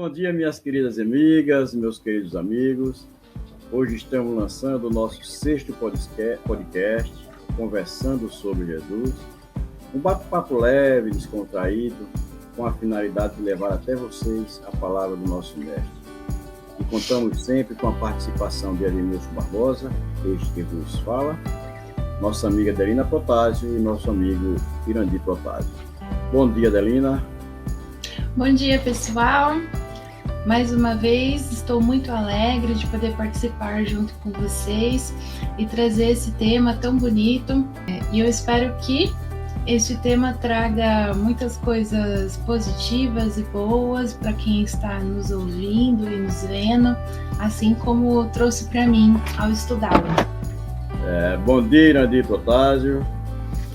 Bom dia, minhas queridas amigas, meus queridos amigos. Hoje estamos lançando o nosso 6º podcast, conversando sobre Jesus. Um bate-papo leve, descontraído, com a finalidade de levar até vocês a palavra do nosso mestre. E contamos sempre com a participação de Ademilson Barbosa, este que vos fala, nossa amiga Adelina Protásio e nosso amigo Irandi Protásio. Bom dia, Adelina. Bom dia, pessoal. Mais uma vez, estou muito alegre de poder participar junto com vocês e trazer esse tema tão bonito. E eu espero que este tema traga muitas coisas positivas e boas para quem está nos ouvindo e nos vendo, assim como trouxe para mim ao estudá-lo. Bom dia, Irandi Protásio.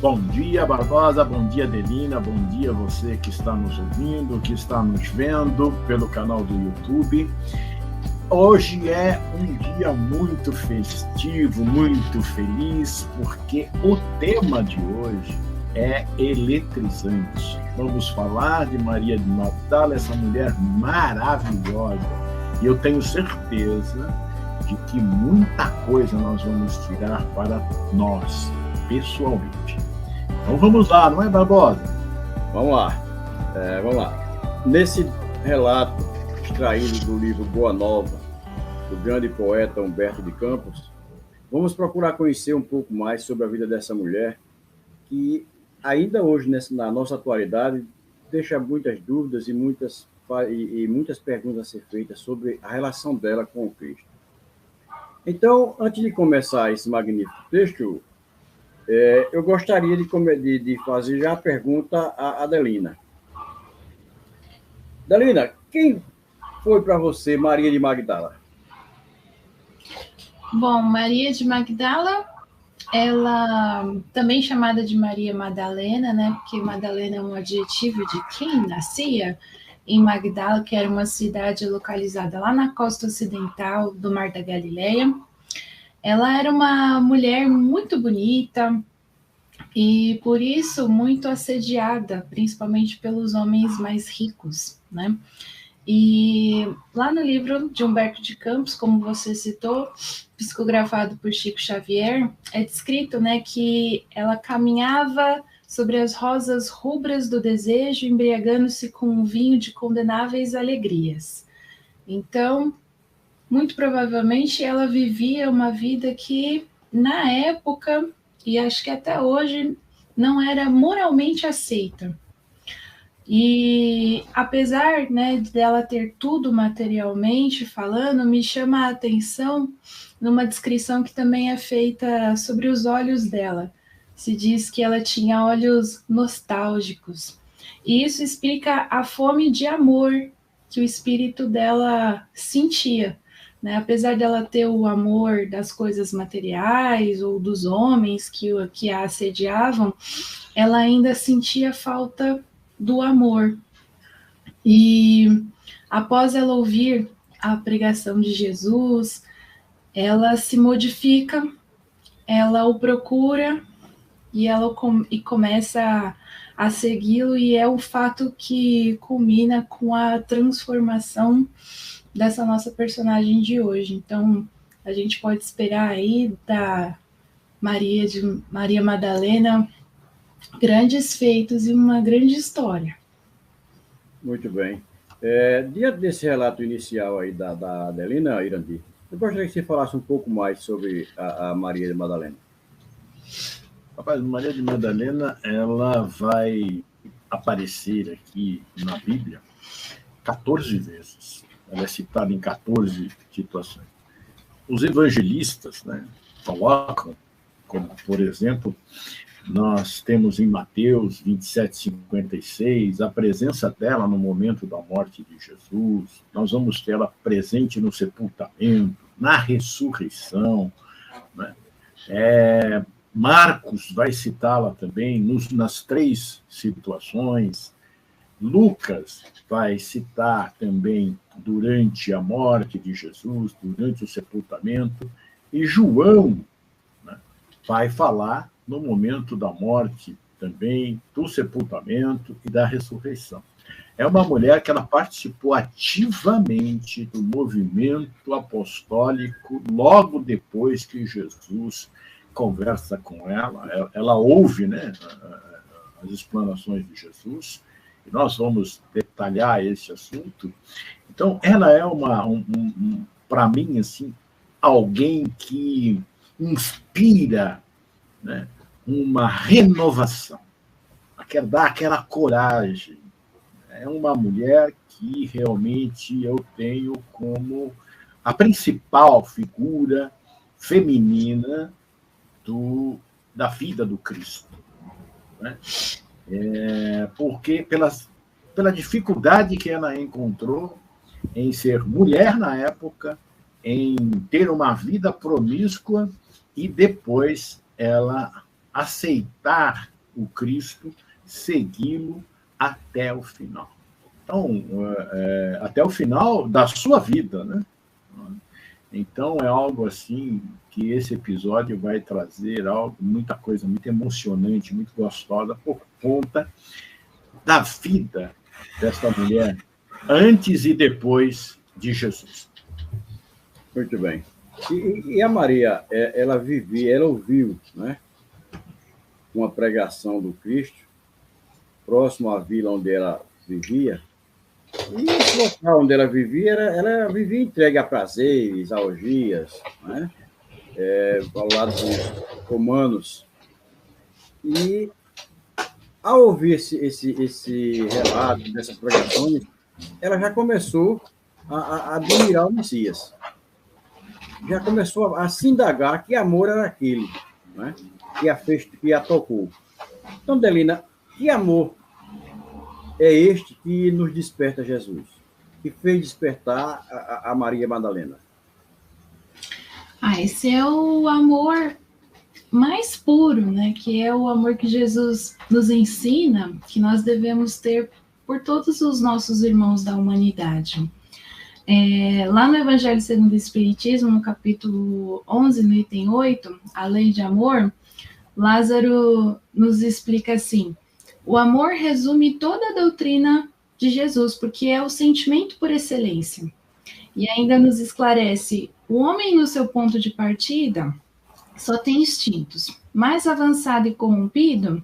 Bom dia, Barbosa, bom dia, Adelina, bom dia você que está nos ouvindo, que está nos vendo pelo canal do YouTube. Hoje é um dia muito festivo, muito feliz, porque o tema de hoje é eletrizante. Vamos falar de Maria de Magdala, essa mulher maravilhosa. E eu tenho certeza de que muita coisa nós vamos tirar para nós, pessoalmente. Então vamos lá, não é, Barbosa? Vamos lá. Nesse relato extraído do livro Boa Nova, do grande poeta Humberto de Campos, vamos procurar conhecer um pouco mais sobre a vida dessa mulher, que ainda hoje, na nossa atualidade, deixa muitas dúvidas e muitas perguntas a ser feitas sobre a relação dela com o Cristo. Então, antes de começar esse magnífico texto, eu gostaria de fazer já a pergunta à Adelina. Adelina, quem foi para você Maria de Magdala? Bom, Maria de Magdala, ela também chamada de Maria Madalena, né? Porque Madalena é um adjetivo de quem nascia em Magdala, que era uma cidade localizada lá na costa ocidental do Mar da Galileia. Ela era uma mulher muito bonita e, por isso, muito assediada, principalmente pelos homens mais ricos, né? E lá no livro de Humberto de Campos, como você citou, psicografado por Chico Xavier, é descrito, né, que ela caminhava sobre as rosas rubras do desejo, embriagando-se com um vinho de condenáveis alegrias. Então, muito provavelmente ela vivia uma vida que, na época, e acho que até hoje, não era moralmente aceita. E apesar, né, dela ter tudo materialmente falando, me chama a atenção numa descrição que também é feita sobre os olhos dela. Se diz que ela tinha olhos nostálgicos. E isso explica a fome de amor que o espírito dela sentia. Né? Apesar dela ter o amor das coisas materiais ou dos homens que a assediavam, ela ainda sentia falta do amor. E após ela ouvir a pregação de Jesus, ela se modifica, ela o procura e começa a segui-lo, e é o fato que culmina com a transformação dessa nossa personagem de hoje. Então, a gente pode esperar aí da Maria Madalena grandes feitos e uma grande história. Muito bem. Diante desse relato inicial aí da Adelina, Irandi, eu gostaria que você falasse um pouco mais sobre a Maria de Madalena. Rapaz, Maria de Madalena, ela vai aparecer aqui na Bíblia 14 vezes. Ela é citada em 14 situações. Os evangelistas, né, colocam, como, por exemplo, nós temos em Mateus 27:56, a presença dela no momento da morte de Jesus. Nós vamos ter ela presente no sepultamento, na ressurreição. Né? Marcos vai citá-la também nas 3 situações. Lucas vai citar também durante a morte de Jesus, durante o sepultamento. E João, né, vai falar no momento da morte também, do sepultamento e da ressurreição. é uma mulher que ela participou ativamente do movimento apostólico logo depois que Jesus conversa com ela ouve, né, as explanações de Jesus, e nós vamos detalhar esse assunto. Então, ela é para mim, assim, alguém que inspira, né, uma renovação, quer dar aquela coragem. É uma mulher que realmente eu tenho como a principal figura feminina da vida do Cristo, né? Porque pela dificuldade que ela encontrou em ser mulher na época, em ter uma vida promíscua e depois ela aceitar o Cristo, segui-lo até o final. Então, até o final da sua vida, né? Então, é algo assim que esse episódio vai trazer muita coisa muito emocionante, muito gostosa, por conta da vida dessa mulher antes e depois de Jesus. Muito bem. E a Maria, ela ouviu, né, uma pregação do Cristo próximo à vila onde ela vivia. E esse local onde ela vivia, ela vivia entregue a prazeres, a orgias, né? Ao lado dos romanos. E, ao ouvir esse relato dessas pregações, ela já começou a admirar o Messias. Já começou a se indagar que amor era aquele, né, que a tocou. Então, Delina, que amor é este que nos desperta Jesus, que fez despertar a Maria Madalena? Esse é o amor mais puro, né? Que é o amor que Jesus nos ensina, que nós devemos ter por todos os nossos irmãos da humanidade. Lá no Evangelho segundo o Espiritismo, no capítulo 11, no item 8, a lei de amor, Lázaro nos explica assim: o amor resume toda a doutrina de Jesus, porque é o sentimento por excelência. E ainda nos esclarece: o homem, no seu ponto de partida, só tem instintos. Mais avançado e corrompido,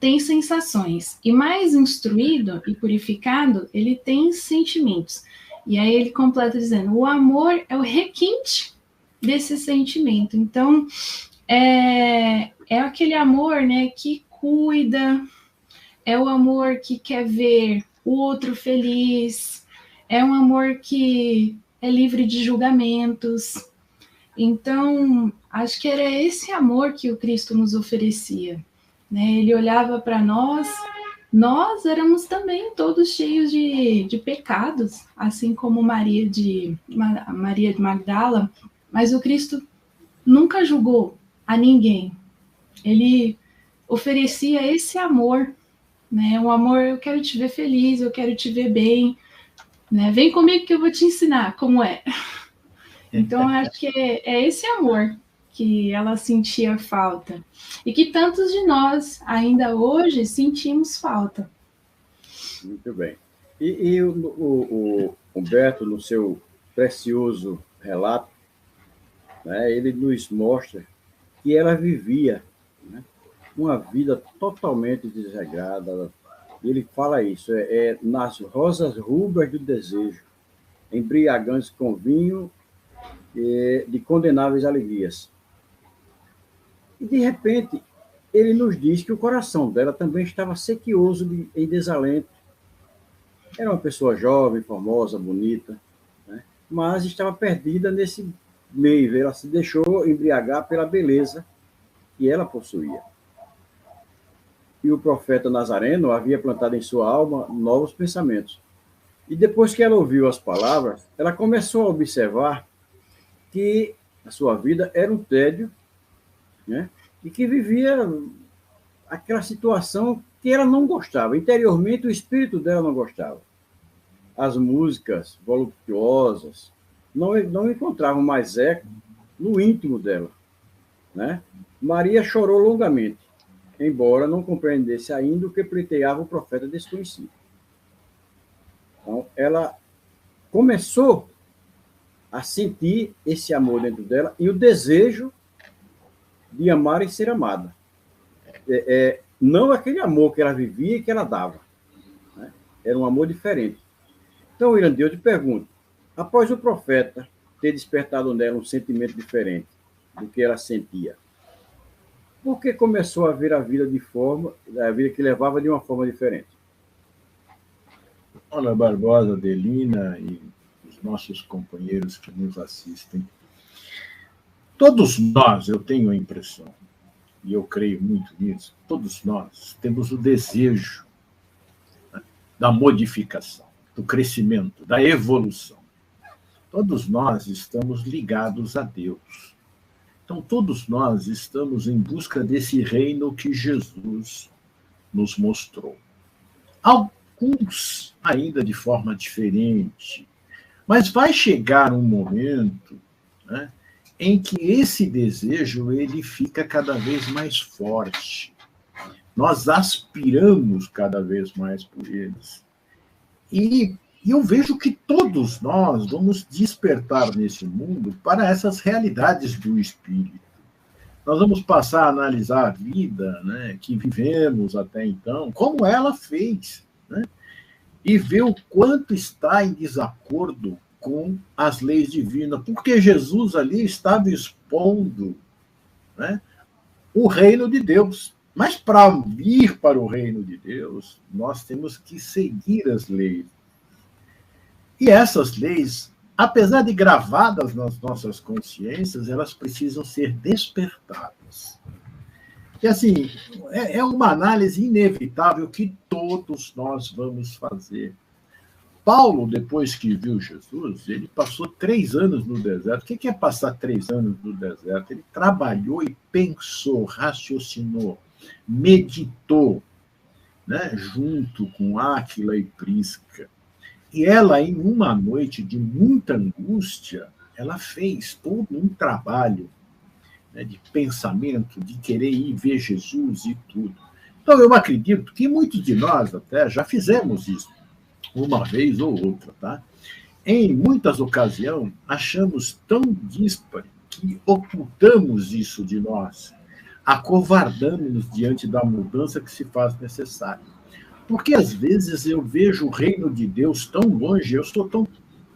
tem sensações. E mais instruído e purificado, ele tem sentimentos. E aí ele completa dizendo: o amor é o requinte desse sentimento. Então, é aquele amor, né, que cuida, é o amor que quer ver o outro feliz, é um amor que é livre de julgamentos. Então, acho que era esse amor que o Cristo nos oferecia, né? Ele olhava para nós éramos também todos cheios de pecados, assim como Maria de Magdala, mas o Cristo nunca julgou a ninguém. Ele oferecia esse amor, né? Um amor: eu quero te ver feliz, eu quero te ver bem, né? Vem comigo que eu vou te ensinar como é. Então, acho que é esse amor que ela sentia falta e que tantos de nós ainda hoje sentimos falta. Muito bem. E o Humberto, no seu precioso relato, né, ele nos mostra que ela vivia, né, uma vida totalmente desregrada. Ele fala isso, nas rosas rubras do desejo, embriagantes com vinho de condenáveis alegrias. E, de repente, ele nos diz que o coração dela também estava sequioso em desalento. Era uma pessoa jovem, formosa, bonita, né, mas estava perdida nesse meio. Ela se deixou embriagar pela beleza que ela possuía. E o profeta Nazareno havia plantado em sua alma novos pensamentos. E depois que ela ouviu as palavras, ela começou a observar que a sua vida era um tédio, né? E que vivia aquela situação que ela não gostava. Interiormente, o espírito dela não gostava. As músicas voluptuosas não encontravam mais eco no íntimo dela, né? Maria chorou longamente, embora não compreendesse ainda o que pleiteava o profeta desconhecido. Então, ela começou a sentir esse amor dentro dela e o desejo de amar e ser amada. Não aquele amor que ela vivia e que ela dava, né? Era um amor diferente. Então, Irandê, eu te pergunto, após o profeta ter despertado nela um sentimento diferente do que ela sentia, por que começou a ver a vida que levava de uma forma diferente? Olha, Barbosa, Adelina e os nossos companheiros que nos assistem, todos nós, eu tenho a impressão, e eu creio muito nisso, todos nós temos o desejo, né, da modificação, do crescimento, da evolução. Todos nós estamos ligados a Deus. Então, todos nós estamos em busca desse reino que Jesus nos mostrou. Alguns ainda de forma diferente, mas vai chegar um momento, né, em que esse desejo ele fica cada vez mais forte. Nós aspiramos cada vez mais por eles. E eu vejo que todos nós vamos despertar nesse mundo para essas realidades do espírito. Nós vamos passar a analisar a vida, né, que vivemos até então, como ela fez, né, e ver o quanto está em desacordo com as leis divinas, porque Jesus ali estava expondo, né, o reino de Deus. Mas para vir para o reino de Deus, nós temos que seguir as leis. E essas leis, apesar de gravadas nas nossas consciências, elas precisam ser despertadas. E assim, é uma análise inevitável que todos nós vamos fazer. Paulo, depois que viu Jesus, ele passou 3 anos no deserto. O que é passar 3 anos no deserto? Ele trabalhou e pensou, raciocinou, meditou, né, junto com Áquila e Prisca. E ela, em uma noite de muita angústia, ela fez todo um trabalho, né, de pensamento, de querer ir ver Jesus e tudo. Então, eu acredito que muitos de nós até já fizemos isso, uma vez ou outra, tá? Em muitas ocasiões, achamos tão díspare que ocultamos isso de nós, acovardamos-nos diante da mudança que se faz necessária. Porque, às vezes, eu vejo o reino de Deus tão longe, eu sou tão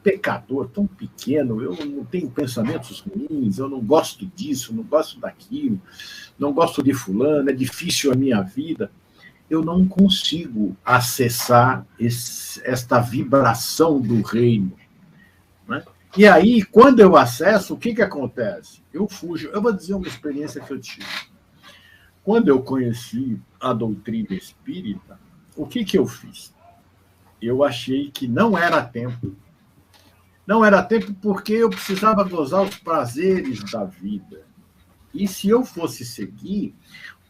pecador, tão pequeno, eu não tenho pensamentos ruins, eu não gosto disso, não gosto daquilo, não gosto de fulano, é difícil a minha vida. Eu não consigo acessar esta vibração do reino, né? E aí, quando eu acesso, o que acontece? Eu fujo. Eu vou dizer uma experiência que eu tive. Quando eu conheci a doutrina espírita, o que eu fiz? Eu achei que não era tempo. Não era tempo porque eu precisava gozar os prazeres da vida. E se eu fosse seguir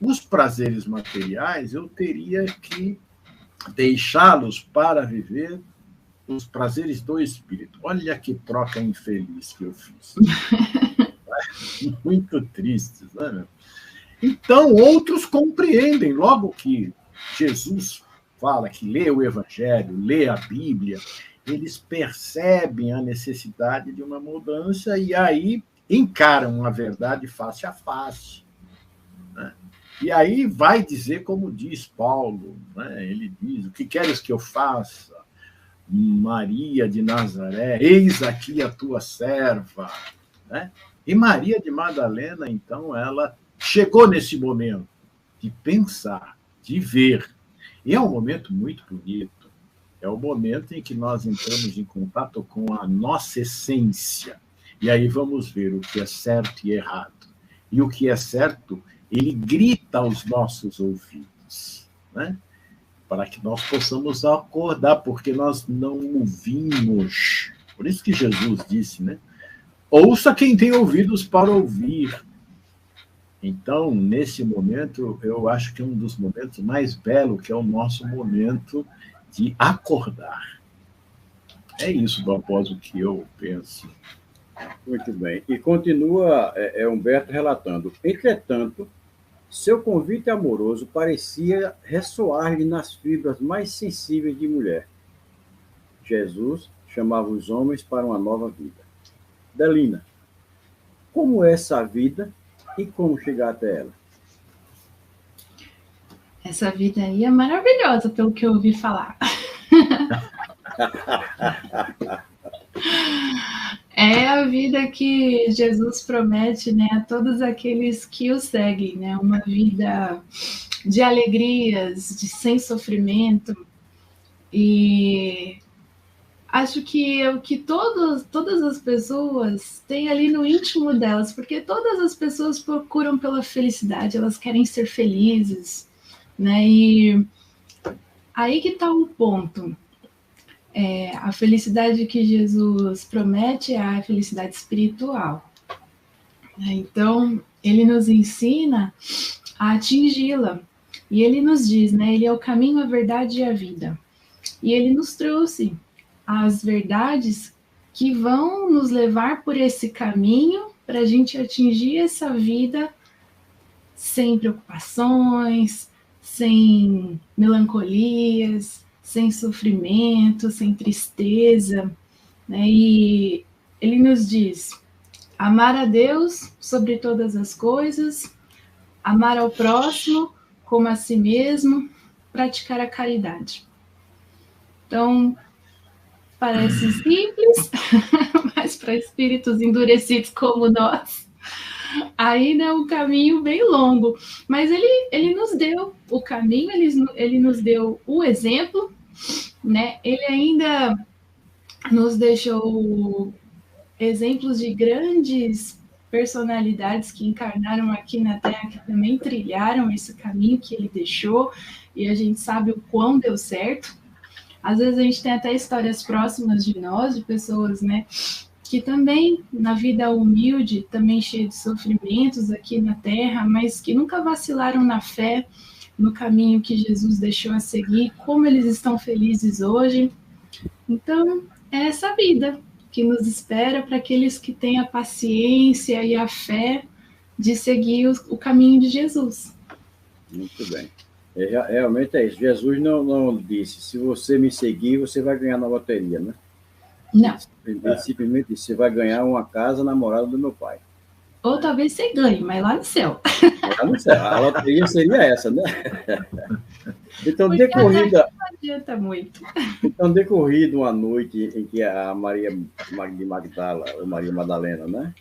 os prazeres materiais, eu teria que deixá-los para viver os prazeres do espírito. Olha que troca infeliz que eu fiz. Muito triste, né? Então, outros compreendem, logo que Jesus fala que lê o Evangelho, lê a Bíblia, eles percebem a necessidade de uma mudança e aí encaram a verdade face a face, né? E aí vai dizer, como diz Paulo, né? Ele diz, o que queres que eu faça? Maria de Nazaré, eis aqui a tua serva, né? E Maria de Madalena, então, ela chegou nesse momento de pensar, de ver. E é um momento muito bonito. É o momento em que nós entramos em contato com a nossa essência. E aí vamos ver o que é certo e errado. E o que é certo, ele grita aos nossos ouvidos, né? Para que nós possamos acordar, porque nós não ouvimos. Por isso que Jesus disse, né? Ouça quem tem ouvidos para ouvir. Então, nesse momento, eu acho que é um dos momentos mais belos, que é o nosso momento de acordar. É isso, Barbosa, o que eu penso. Muito bem. E continua Humberto relatando. Entretanto, seu convite amoroso parecia ressoar-lhe nas fibras mais sensíveis de mulher. Jesus chamava os homens para uma nova vida. Delina, como é essa vida e como chegar até ela? Essa vida aí é maravilhosa, pelo que eu ouvi falar. É a vida que Jesus promete, né, a todos aqueles que o seguem, né? Uma vida de alegrias, de sem sofrimento. E acho que é o que todas as pessoas têm ali no íntimo delas, porque todas as pessoas procuram pela felicidade, elas querem ser felizes, né? E aí que está o ponto. A felicidade que Jesus promete é a felicidade espiritual. Então, ele nos ensina a atingi-la. E ele nos diz, né? Ele é o caminho, a verdade e a vida. E ele nos trouxe as verdades que vão nos levar por esse caminho para a gente atingir essa vida sem preocupações, sem melancolias, sem sofrimento, sem tristeza, né? E ele nos diz: amar a Deus sobre todas as coisas, amar ao próximo como a si mesmo, praticar a caridade. Então, parece simples, mas para espíritos endurecidos como nós, ainda é um caminho bem longo. Mas ele nos deu o caminho, ele nos deu o exemplo, né? Ele ainda nos deixou exemplos de grandes personalidades que encarnaram aqui na Terra, que também trilharam esse caminho que ele deixou, e a gente sabe o quão deu certo. Às vezes a gente tem até histórias próximas de nós, de pessoas, né, que também, na vida humilde, também cheia de sofrimentos aqui na Terra, mas que nunca vacilaram na fé, no caminho que Jesus deixou a seguir, como eles estão felizes hoje. Então, é essa vida que nos espera para aqueles que têm a paciência e a fé de seguir o caminho de Jesus. Muito bem. Realmente é isso. Jesus não disse, se você me seguir, você vai ganhar na loteria, né? Não. Ele simplesmente disse, você vai ganhar uma casa na morada do meu pai. Ou talvez você ganhe, mas lá no céu. Lá no céu. A loteria seria essa, né? Então, decorrida... Não adianta muito. Então, decorrido uma noite em que a Maria de Magdala, ou Maria Madalena, né,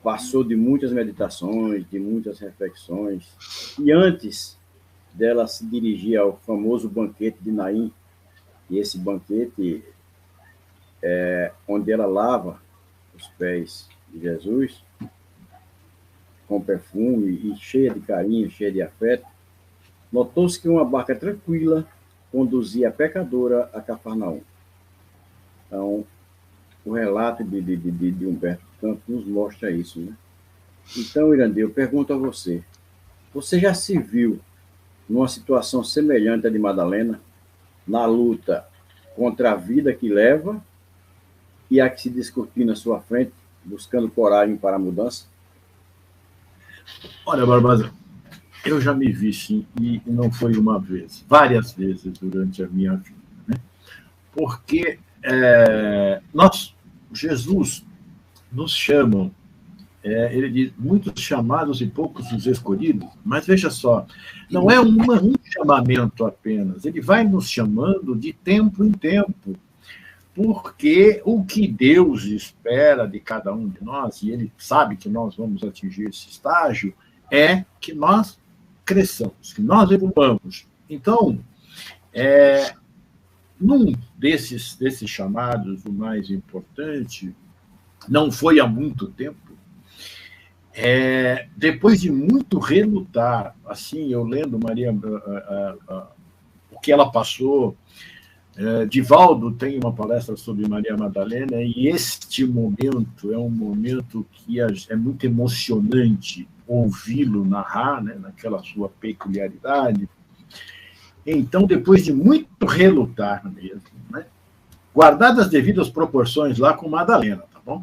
passou de muitas meditações, de muitas reflexões, e antes dela se dirigir ao famoso banquete de Naim, e esse banquete é onde ela lava os pés de Jesus com perfume e cheia de carinho, cheia de afeto, notou-se que uma barca tranquila conduzia a pecadora a Cafarnaum. Então, o relato de Humberto Campos nos mostra isso, né? Então, Irandê, eu pergunto a você, você já se viu numa situação semelhante à de Madalena, na luta contra a vida que leva e a que se descortina na sua frente, buscando coragem para a mudança? Olha, Barbosa, eu já me vi, sim, e não foi uma vez, várias vezes durante a minha vida, né? Porque Jesus nos chama, ele diz, muitos chamados e poucos os escolhidos, mas veja só, não é um chamamento apenas, ele vai nos chamando de tempo em tempo, porque o que Deus espera de cada um de nós, e ele sabe que nós vamos atingir esse estágio, é que nós cresçamos, que nós evoluamos. Então, num desses chamados, o mais importante, não foi há muito tempo, depois de muito relutar, assim, eu lendo Maria, o que ela passou, Divaldo tem uma palestra sobre Maria Madalena, e este momento é um momento que é muito emocionante ouvi-lo narrar, né, naquela sua peculiaridade. Então, depois de muito relutar mesmo, né, guardadas as devidas proporções lá com Madalena, tá bom?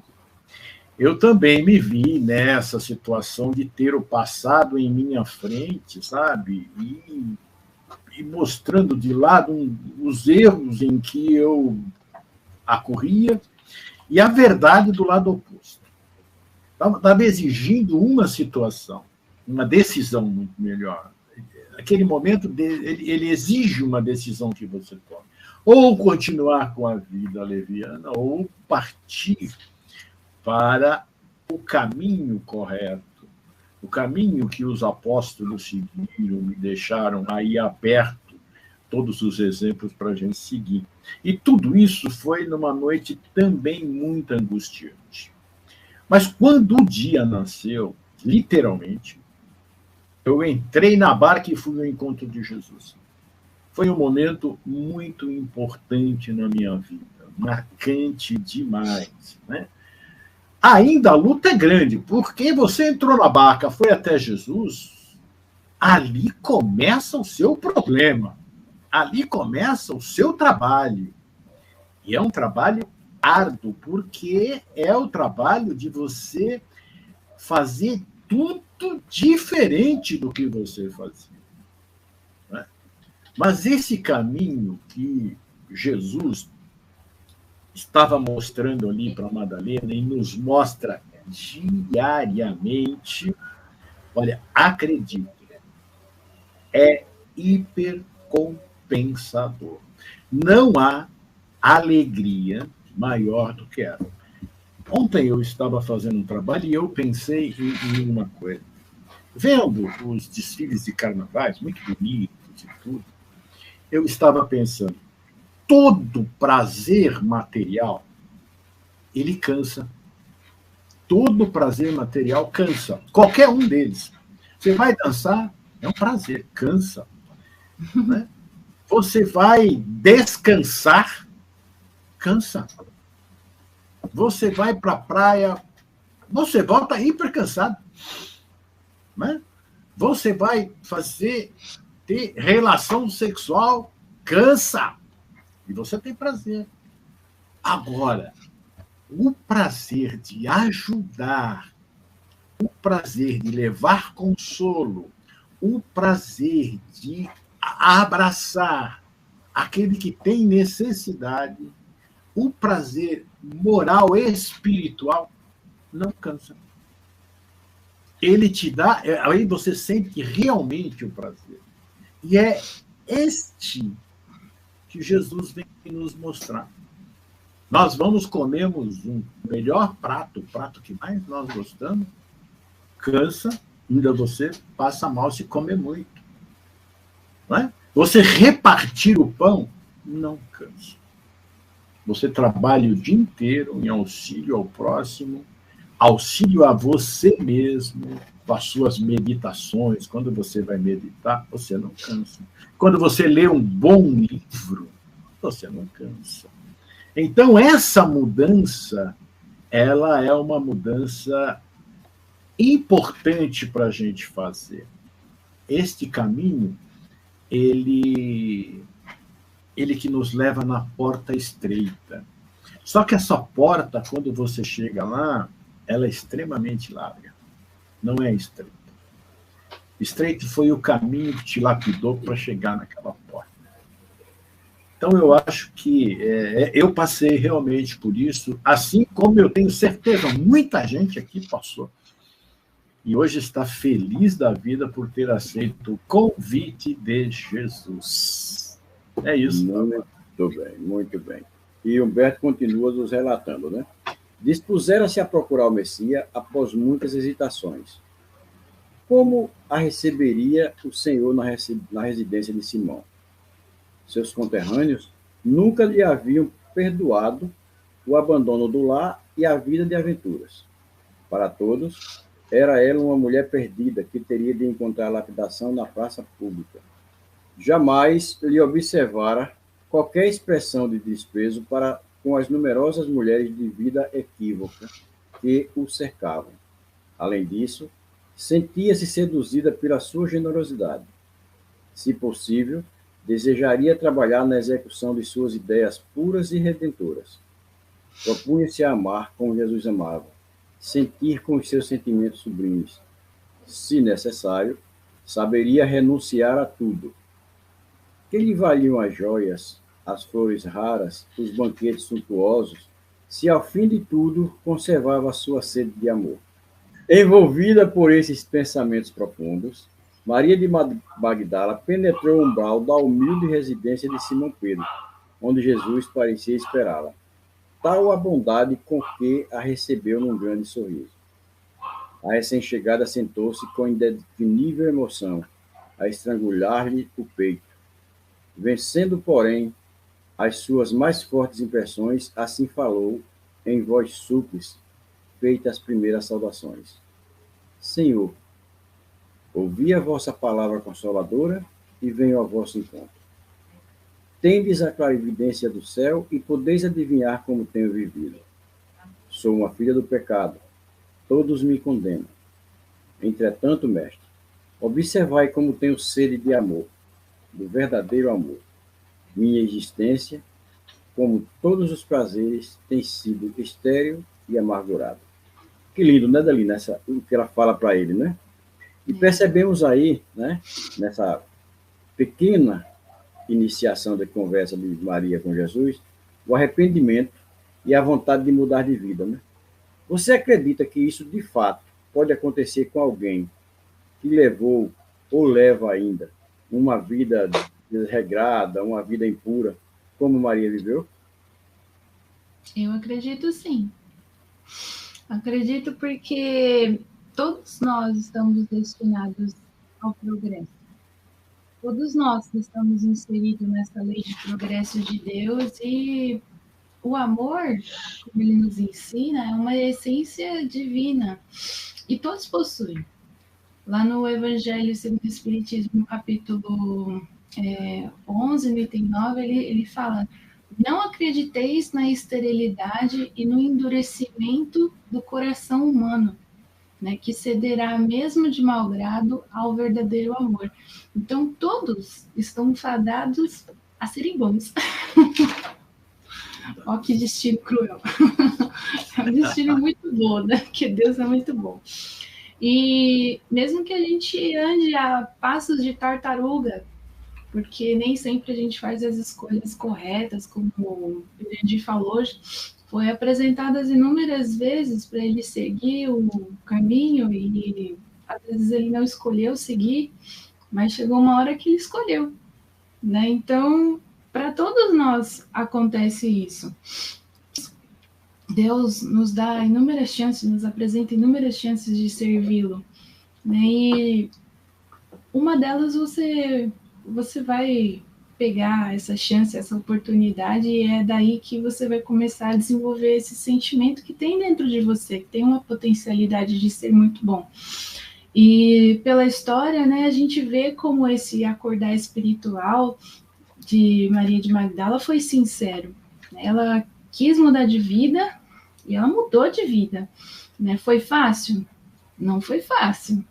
Eu também me vi nessa situação de ter o passado em minha frente, sabe? E mostrando de lado os erros em que eu acorria, e a verdade do lado oposto. Estava exigindo uma situação, uma decisão muito melhor. Naquele momento, ele exige uma decisão que você tome. Ou continuar com a vida leviana, ou partir para o caminho correto, o caminho que os apóstolos seguiram, me deixaram aí aberto todos os exemplos para a gente seguir. E tudo isso foi numa noite também muito angustiante. Mas quando o dia nasceu, literalmente, eu entrei na barca e fui ao encontro de Jesus. Foi um momento muito importante na minha vida, marcante demais, né? Ainda a luta é grande, porque você entrou na barca, foi até Jesus, ali começa o seu problema, ali começa o seu trabalho. E é um trabalho árduo, porque é o trabalho de você fazer tudo diferente do que você fazia. Né? Mas esse caminho que Jesus estava mostrando ali para Madalena e nos mostra diariamente, olha, acredite, é hipercompensador. Não há alegria maior do que ela. Ontem eu estava fazendo um trabalho e eu pensei em uma coisa. Vendo os desfiles de carnavais, muito bonitos e tudo, eu estava pensando, todo prazer material, ele cansa. Todo prazer material cansa. Qualquer um deles. Você vai dançar, é um prazer, cansa. Né? Você vai descansar, cansa. Você vai para a praia, você volta hiper cansado. Né? Você vai ter relação sexual, cansa. E você tem prazer. Agora, o prazer de ajudar, o prazer de levar consolo, o prazer de abraçar aquele que tem necessidade, o prazer moral e espiritual, não cansa. Ele te dá, aí você sente realmente o prazer. E é este que Jesus vem nos mostrar. Nós comemos um melhor prato, o prato que mais nós gostamos, cansa, ainda você passa mal se comer muito. Não é? Você repartir o pão, não cansa. Você trabalha o dia inteiro em auxílio ao próximo, auxílio a você mesmo, com as suas meditações. Quando você vai meditar, você não cansa. Quando você lê um bom livro, você não cansa. Então, essa mudança, ela é uma mudança importante para a gente fazer. Este caminho, ele que nos leva na porta estreita. Só que essa porta, quando você chega lá, ela é extremamente larga. Não é estreita. Estreito foi o caminho que te lapidou para chegar naquela porta. Então, eu acho que eu passei realmente por isso, assim como eu tenho certeza, muita gente aqui passou. E hoje está feliz da vida por ter aceito o convite de Jesus. É isso. Muito bem, muito bem. E Humberto continua nos relatando, né? Dispuseram-se a procurar o Messias após muitas hesitações. Como a receberia o Senhor na residência de Simão? Seus conterrâneos nunca lhe haviam perdoado o abandono do lar e a vida de aventuras. Para todos, era ela uma mulher perdida que teria de encontrar lapidação na praça pública. Jamais lhe observara qualquer expressão de desprezo para com as numerosas mulheres de vida equívoca que o cercavam. Além disso, sentia-se seduzida pela sua generosidade. Se possível, desejaria trabalhar na execução de suas ideias puras e redentoras. Propunha-se a amar como Jesus amava, sentir com os seus sentimentos sublimes. Se necessário, saberia renunciar a tudo. Que lhe valiam as joias, as flores raras, os banquetes suntuosos, se ao fim de tudo conservava a sua sede de amor. Envolvida por esses pensamentos profundos, Maria de Magdala penetrou o umbral da humilde residência de Simão Pedro, onde Jesus parecia esperá-la. Tal a bondade com que a recebeu num grande sorriso. A recém-chegada sentou-se com indefinível emoção, a estrangular-lhe o peito. Vencendo, porém, as suas mais fortes impressões, assim falou, em voz súplice, feitas as primeiras saudações. Senhor, ouvi a vossa palavra consoladora e venho ao vosso encontro. Tendes a clarividência do céu e podeis adivinhar como tenho vivido. Sou uma filha do pecado, todos me condenam. Entretanto, mestre, observai como tenho sede de amor, do verdadeiro amor. Minha existência, como todos os prazeres, tem sido estéril e amargurado. Que lindo, né, Delina, o que ela fala para ele, né? E percebemos aí, né, nessa pequena iniciação da conversa de Maria com Jesus, o arrependimento e a vontade de mudar de vida, né? Você acredita que isso, de fato, pode acontecer com alguém que levou ou leva ainda uma vida desregrada, uma vida impura, como Maria viveu? Eu acredito sim. Acredito porque todos nós estamos destinados ao progresso. Todos nós estamos inseridos nessa lei de progresso de Deus e o amor, como ele nos ensina, é uma essência divina e todos possuem. Lá no Evangelho segundo o Espiritismo, no capítulo 11, no item 9, ele fala: não acrediteis na esterilidade e no endurecimento do coração humano, né, que cederá mesmo de mau grado ao verdadeiro amor. Então, todos estão fadados a serem bons. Ó, que destino cruel. É um destino muito bom, né? Porque Deus é muito bom. E mesmo que a gente ande a passos de tartaruga, porque nem sempre a gente faz as escolhas corretas, como o Jandir falou, foi apresentadas inúmeras vezes para ele seguir o caminho e às vezes ele não escolheu seguir, mas chegou uma hora que ele escolheu, né? Então, para todos nós acontece isso. Deus nos dá inúmeras chances, nos apresenta inúmeras chances de servi-lo, né? E uma delas você vai pegar essa chance, essa oportunidade, e é daí que você vai começar a desenvolver esse sentimento que tem dentro de você, que tem uma potencialidade de ser muito bom. E pela história, né, a gente vê como esse acordar espiritual de Maria de Magdala foi sincero. Ela quis mudar de vida e ela mudou de vida, né? Foi fácil? Não foi fácil.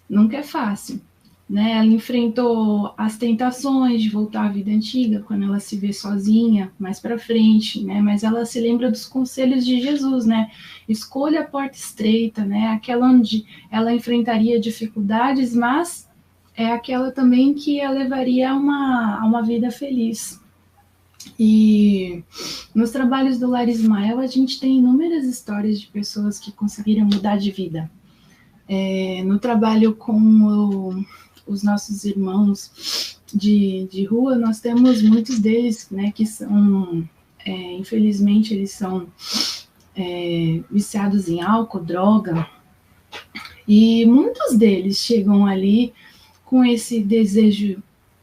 Nunca é fácil. Né, ela enfrentou as tentações de voltar à vida antiga, quando ela se vê sozinha, mais para frente, né, mas ela se lembra dos conselhos de Jesus, né, escolha a porta estreita, né, aquela onde ela enfrentaria dificuldades, mas é aquela também que a levaria a uma vida feliz. E nos trabalhos do Lar Ismael, a gente tem inúmeras histórias de pessoas que conseguiram mudar de vida. No trabalho com os nossos irmãos de rua, nós temos muitos deles, né, que são, infelizmente, eles são viciados em álcool, droga, e muitos deles chegam ali com esse desejo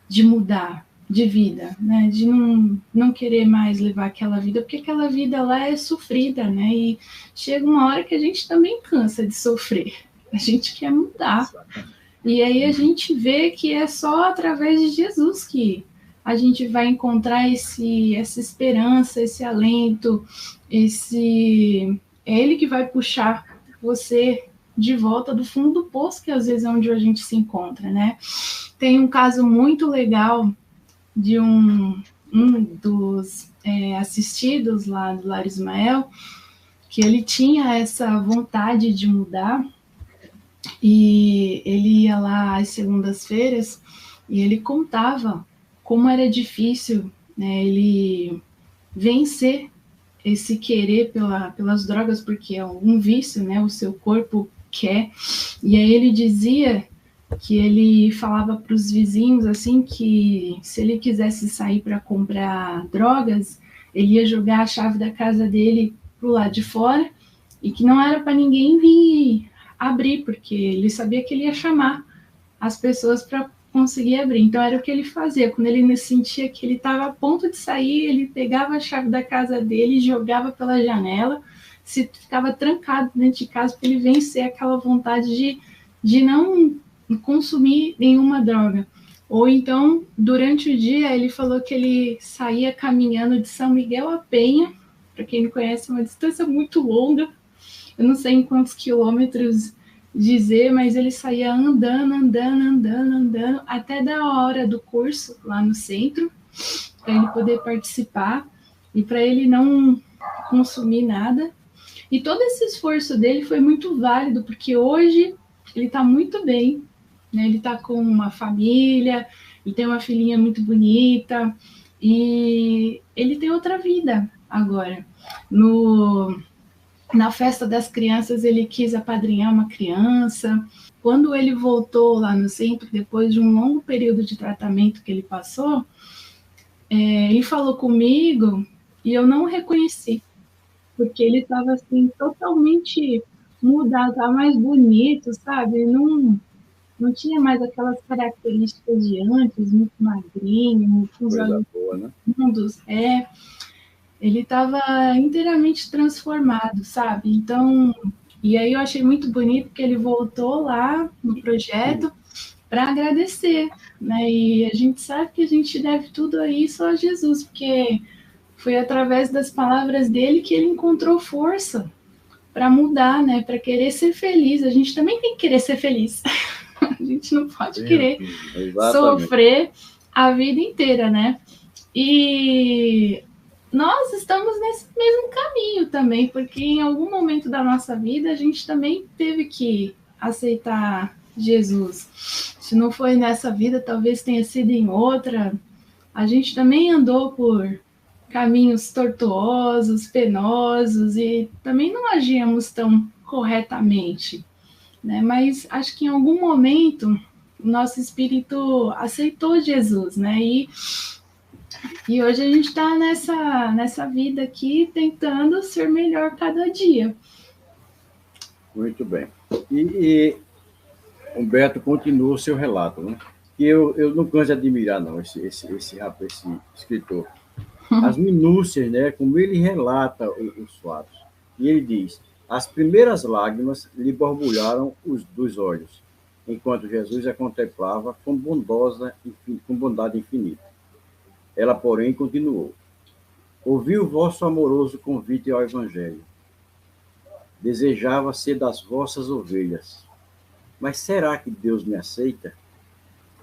de mudar de vida, né, de não querer mais levar aquela vida, porque aquela vida lá é sofrida, né, e chega uma hora que a gente também cansa de sofrer, a gente quer mudar. E aí a gente vê que é só através de Jesus que a gente vai encontrar essa esperança, esse alento, é Ele que vai puxar você de volta do fundo do poço, que às vezes é onde a gente se encontra, né? Tem um caso muito legal de um dos assistidos lá do Lar Ismael, que ele tinha essa vontade de mudar, e ele ia lá às segundas-feiras e ele contava como era difícil né, ele vencer esse querer pelas drogas, porque é um vício, né, o seu corpo quer. E aí ele dizia que ele falava para os vizinhos assim que se ele quisesse sair para comprar drogas, ele ia jogar a chave da casa dele pro lado de fora e que não era para ninguém vir abrir, porque ele sabia que ele ia chamar as pessoas para conseguir abrir. Então era o que ele fazia. Quando ele sentia que ele estava a ponto de sair, ele pegava a chave da casa dele e jogava pela janela, se ficava trancado dentro de casa para ele vencer aquela vontade de não consumir nenhuma droga. Ou então, durante o dia, ele falou que ele saía caminhando de São Miguel a Penha, para quem não conhece, é uma distância muito longa, eu não sei em quantos quilômetros dizer, mas ele saía andando, até da hora do curso, lá no centro, para ele poder participar e para ele não consumir nada. E todo esse esforço dele foi muito válido, porque hoje ele está muito bem, né? Ele está com uma família, ele tem uma filhinha muito bonita, e ele tem outra vida agora. Na festa das crianças, ele quis apadrinhar uma criança. Quando ele voltou lá no centro, depois de um longo período de tratamento que ele passou, ele falou comigo e eu não o reconheci, porque ele estava assim, totalmente mudado, estava mais bonito, sabe? Não tinha mais aquelas características de antes, muito magrinho, com os olhos fundos. Ele estava inteiramente transformado, sabe? Então, e aí eu achei muito bonito que ele voltou lá no projeto para agradecer, né? E a gente sabe que a gente deve tudo aí só a Jesus, porque foi através das palavras dele que ele encontrou força para mudar, né? Para querer ser feliz. A gente também tem que querer ser feliz. A gente não pode querer sofrer a vida inteira, né? E nós estamos nesse mesmo caminho também, porque em algum momento da nossa vida a gente também teve que aceitar Jesus. Se não foi nessa vida, talvez tenha sido em outra. A gente também andou por caminhos tortuosos, penosos, e também não agíamos tão corretamente, né? Mas acho que em algum momento o nosso espírito aceitou Jesus, né? E hoje a gente está nessa vida aqui tentando ser melhor cada dia. Muito bem. E Humberto continua o seu relato, né? E eu não canso de admirar, não, esse escritor. As minúcias, né? Como ele relata os fatos. E ele diz: as primeiras lágrimas lhe borbulharam dos olhos, enquanto Jesus a contemplava com bondade infinita. Ela, porém, continuou: ouvi o vosso amoroso convite ao Evangelho. Desejava ser das vossas ovelhas. Mas será que Deus me aceita?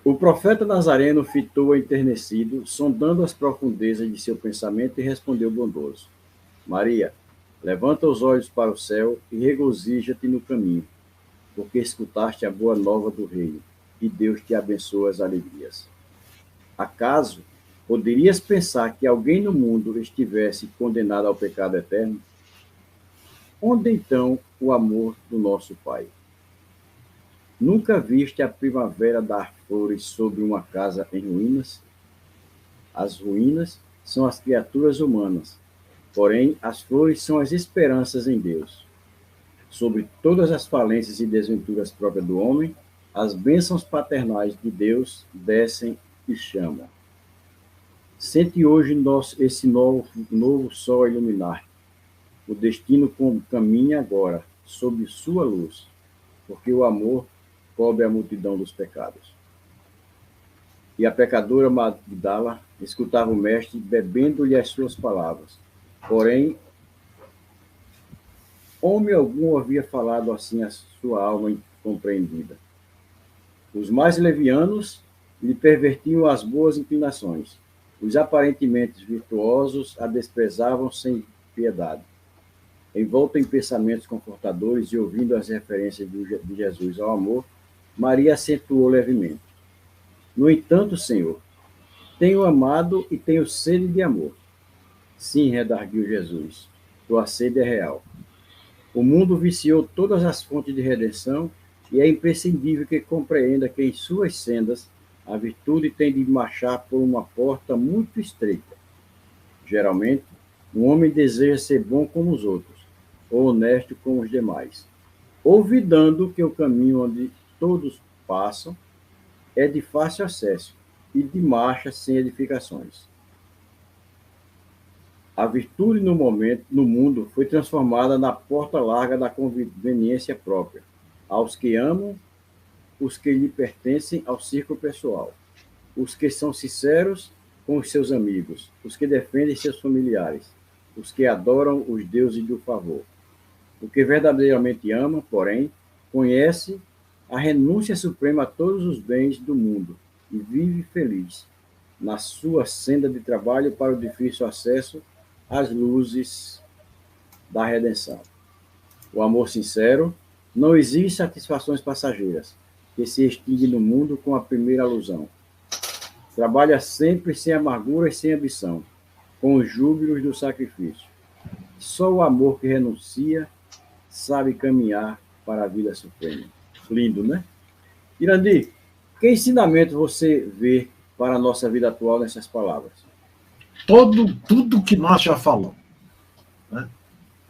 O profeta Nazareno fitou enternecido, sondando as profundezas de seu pensamento, e respondeu bondoso: Maria, levanta os olhos para o céu e regozija-te no caminho, porque escutaste a boa nova do reino, e Deus te abençoa as alegrias. Acaso poderias pensar que alguém no mundo estivesse condenado ao pecado eterno? Onde então o amor do nosso Pai? Nunca viste a primavera dar flores sobre uma casa em ruínas? As ruínas são as criaturas humanas, porém as flores são as esperanças em Deus. Sobre todas as falências e desventuras próprias do homem, as bênçãos paternais de Deus descem e chamam. Sente hoje esse novo sol a iluminar. O destino caminha agora, sob sua luz, porque o amor cobre a multidão dos pecados. E a pecadora Magdala escutava o mestre, bebendo-lhe as suas palavras. Porém, homem algum havia falado assim a sua alma incompreendida. Os mais levianos lhe pervertiam as boas inclinações. Os aparentemente virtuosos a desprezavam sem piedade. Envolta em pensamentos confortadores e ouvindo as referências de Jesus ao amor, Maria acentuou levemente: no entanto, Senhor, Tenho amado e tenho sede de amor. Sim, redarguiu Jesus, tua sede é real. O mundo viciou todas as fontes de redenção e é imprescindível que compreenda que em suas sendas a virtude tem de marchar por uma porta muito estreita. Geralmente, um homem deseja ser bom como os outros, ou honesto como os demais, olvidando que o caminho onde todos passam é de fácil acesso e de marcha sem edificações. A virtude no mundo foi transformada na porta larga da conveniência própria, aos que amam, os que lhe pertencem ao círculo pessoal, os que são sinceros com os seus amigos, os que defendem seus familiares, os que adoram os deuses do favor. O que verdadeiramente ama, porém, conhece a renúncia suprema a todos os bens do mundo e vive feliz na sua senda de trabalho para o difícil acesso às luzes da redenção. O amor sincero não exige satisfações passageiras, que se extingue no mundo com a primeira alusão. Trabalha sempre sem amargura e sem ambição, com os júbilos do sacrifício. Só o amor que renuncia sabe caminhar para a vida suprema. Lindo, né? Irandi, que ensinamento você vê para a nossa vida atual nessas palavras? Tudo que nós já falamos, né?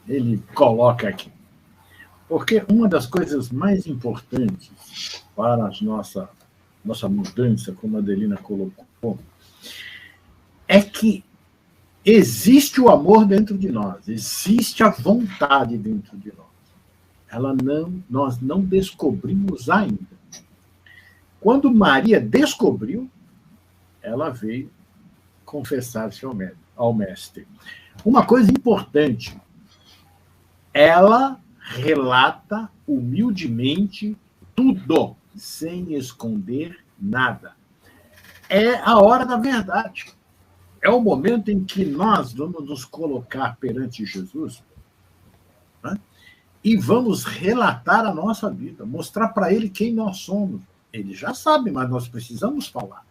Ele coloca aqui. Porque uma das coisas mais importantes para a nossa mudança, como a Adelina colocou, é que existe o amor dentro de nós, existe a vontade dentro de nós. Nós não descobrimos ainda. Quando Maria descobriu, ela veio confessar-se ao mestre. Uma coisa importante, ela relata humildemente tudo, sem esconder nada. É a hora da verdade. É o momento em que nós vamos nos colocar perante Jesus, né? E vamos relatar a nossa vida, mostrar para ele quem nós somos. Ele já sabe, mas nós precisamos falar.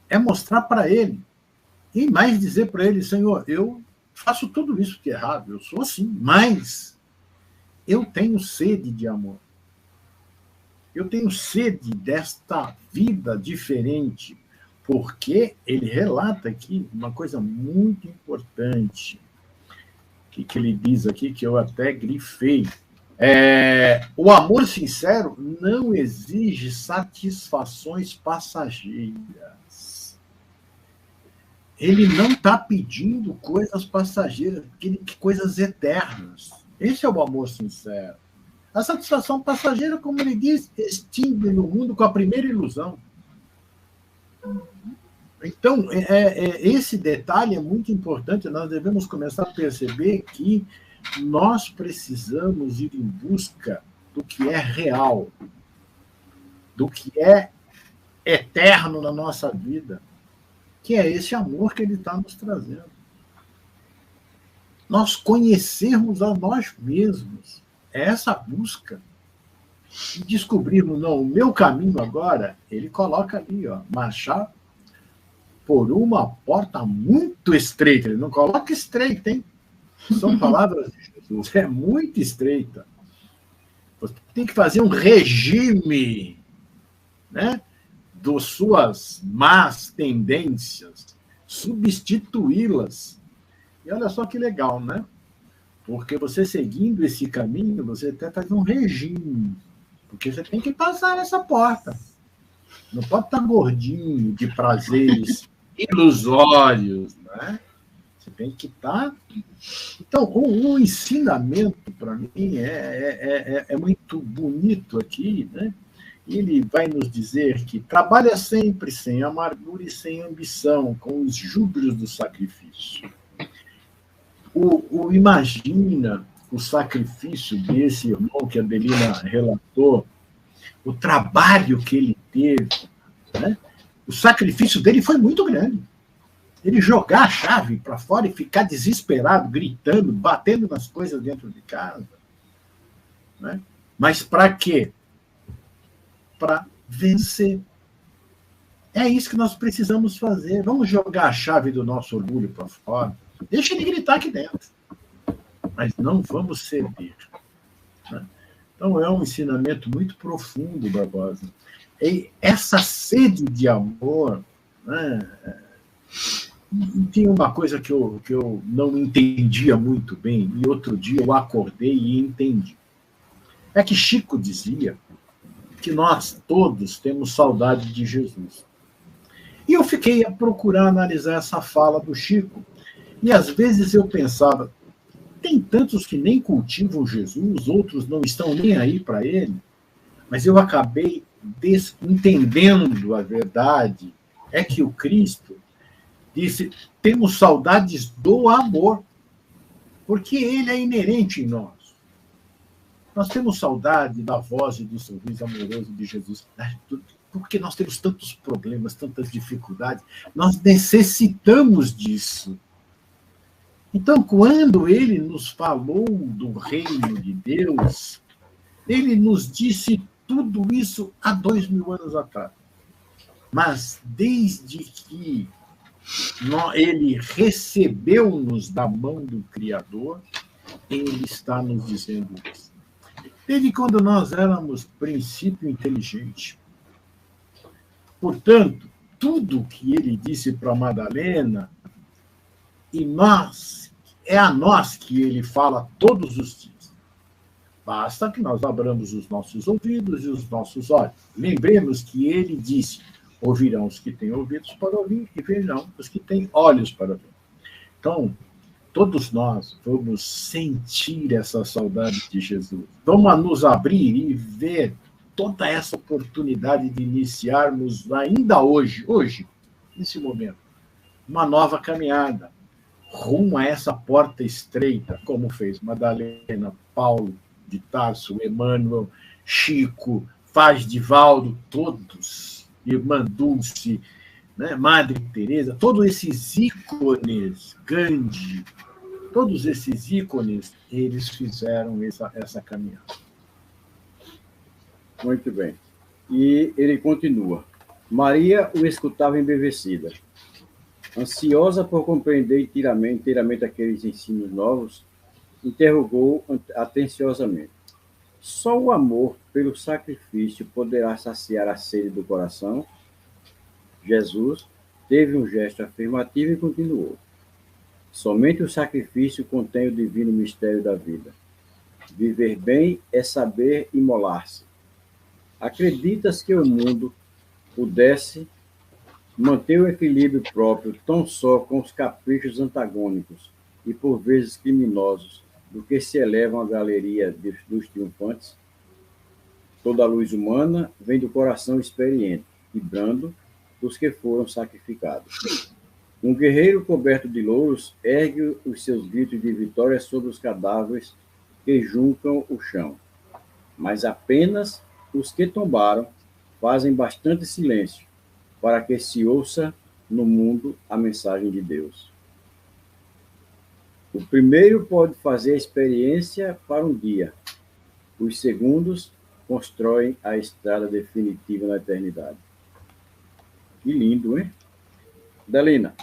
É mostrar para ele. E mais dizer para ele, Senhor, eu faço tudo isso que é errado, eu sou assim, mas eu tenho sede de amor. Eu tenho sede desta vida diferente, porque ele relata aqui uma coisa muito importante, que ele diz aqui, que eu até grifei. O amor sincero não exige satisfações passageiras. Ele não está pedindo coisas passageiras, coisas eternas. Esse é o amor sincero. A satisfação passageira, como ele diz, extingue no mundo com a primeira ilusão. Então, esse detalhe é muito importante. Nós devemos começar a perceber que nós precisamos ir em busca do que é real, do que é eterno na nossa vida, que é esse amor que ele está nos trazendo. Nós conhecermos a nós mesmos, é essa busca. E descobrirmos, não, o meu caminho agora, ele coloca ali, ó, marchar por uma porta muito estreita. Ele não coloca estreita, hein? São palavras de Jesus, é muito estreita. Você tem que fazer um regime, né, das suas más tendências, substituí-las. E olha só que legal, né? Porque você seguindo esse caminho, você até faz um regime. Porque você tem que passar essa porta. Não pode estar gordinho de prazeres ilusórios, né? Você tem que estar... Então, o ensinamento, para mim, é muito bonito aqui, né? Ele vai nos dizer que trabalha sempre sem amargura e sem ambição, com os júbilos do sacrifício. Imagina o sacrifício desse irmão que a Adelina relatou, o trabalho que ele teve, né? O sacrifício dele foi muito grande. Ele jogar a chave para fora e ficar desesperado, gritando, batendo nas coisas dentro de casa. Né? Mas para quê? Para vencer. É isso que nós precisamos fazer. Vamos jogar a chave do nosso orgulho para fora. Deixa ele gritar aqui dentro. Mas não vamos ceder. Né? Então, é um ensinamento muito profundo, Barbosa. E essa sede de amor... Né? Tem uma coisa que eu não entendia muito bem, e outro dia eu acordei e entendi. É que Chico dizia que nós todos temos saudade de Jesus. E eu fiquei a procurar analisar essa fala do Chico. E às vezes eu pensava, tem tantos que nem cultivam Jesus, outros não estão nem aí para ele. Mas eu acabei entendendo a verdade. É que o Cristo disse, temos saudades do amor, porque ele é inerente em nós. Nós temos saudade da voz e do sorriso amoroso de Jesus, porque nós temos tantos problemas, tantas dificuldades, nós necessitamos disso. Então, quando ele nos falou do reino de Deus, ele nos disse tudo isso há 2000 anos atrás. Mas desde que ele recebeu-nos da mão do Criador, ele está nos dizendo isso. Desde quando nós éramos princípio inteligente. Portanto, tudo que ele disse para Madalena, é a nós que ele fala todos os dias. Basta que nós abramos os nossos ouvidos e os nossos olhos. Lembremos que ele disse, ouvirão os que têm ouvidos para ouvir e verão os que têm olhos para ver. Então, todos nós vamos sentir essa saudade de Jesus. Vamos nos abrir e ver toda essa oportunidade de iniciarmos ainda hoje, nesse momento, uma nova caminhada rumo a essa porta estreita, como fez Madalena, Paulo de Tarso, Emmanuel, Chico, Faz Divaldo, todos, Irmã Dulce, né, Madre Teresa, todos esses ícones, Gandhi, todos esses ícones, eles fizeram essa caminhada. Muito bem. E ele continua. Maria o escutava embevecida. Ansiosa por compreender inteiramente aqueles ensinos novos, interrogou atenciosamente. Só o amor pelo sacrifício poderá saciar a sede do coração? Jesus teve um gesto afirmativo e continuou. Somente o sacrifício contém o divino mistério da vida. Viver bem é saber imolar-se. Acreditas que o mundo pudesse manter o equilíbrio próprio tão só com os caprichos antagônicos e por vezes criminosos do que se elevam à galeria dos triunfantes? Toda a luz humana vem do coração experiente e brando dos que foram sacrificados. Um guerreiro coberto de louros ergue os seus gritos de vitória sobre os cadáveres que juncam o chão. Mas apenas os que tombaram fazem bastante silêncio para que se ouça no mundo a mensagem de Deus. O primeiro pode fazer a experiência para um dia. Os segundos constroem a estrada definitiva na eternidade. Que lindo, hein? Delina,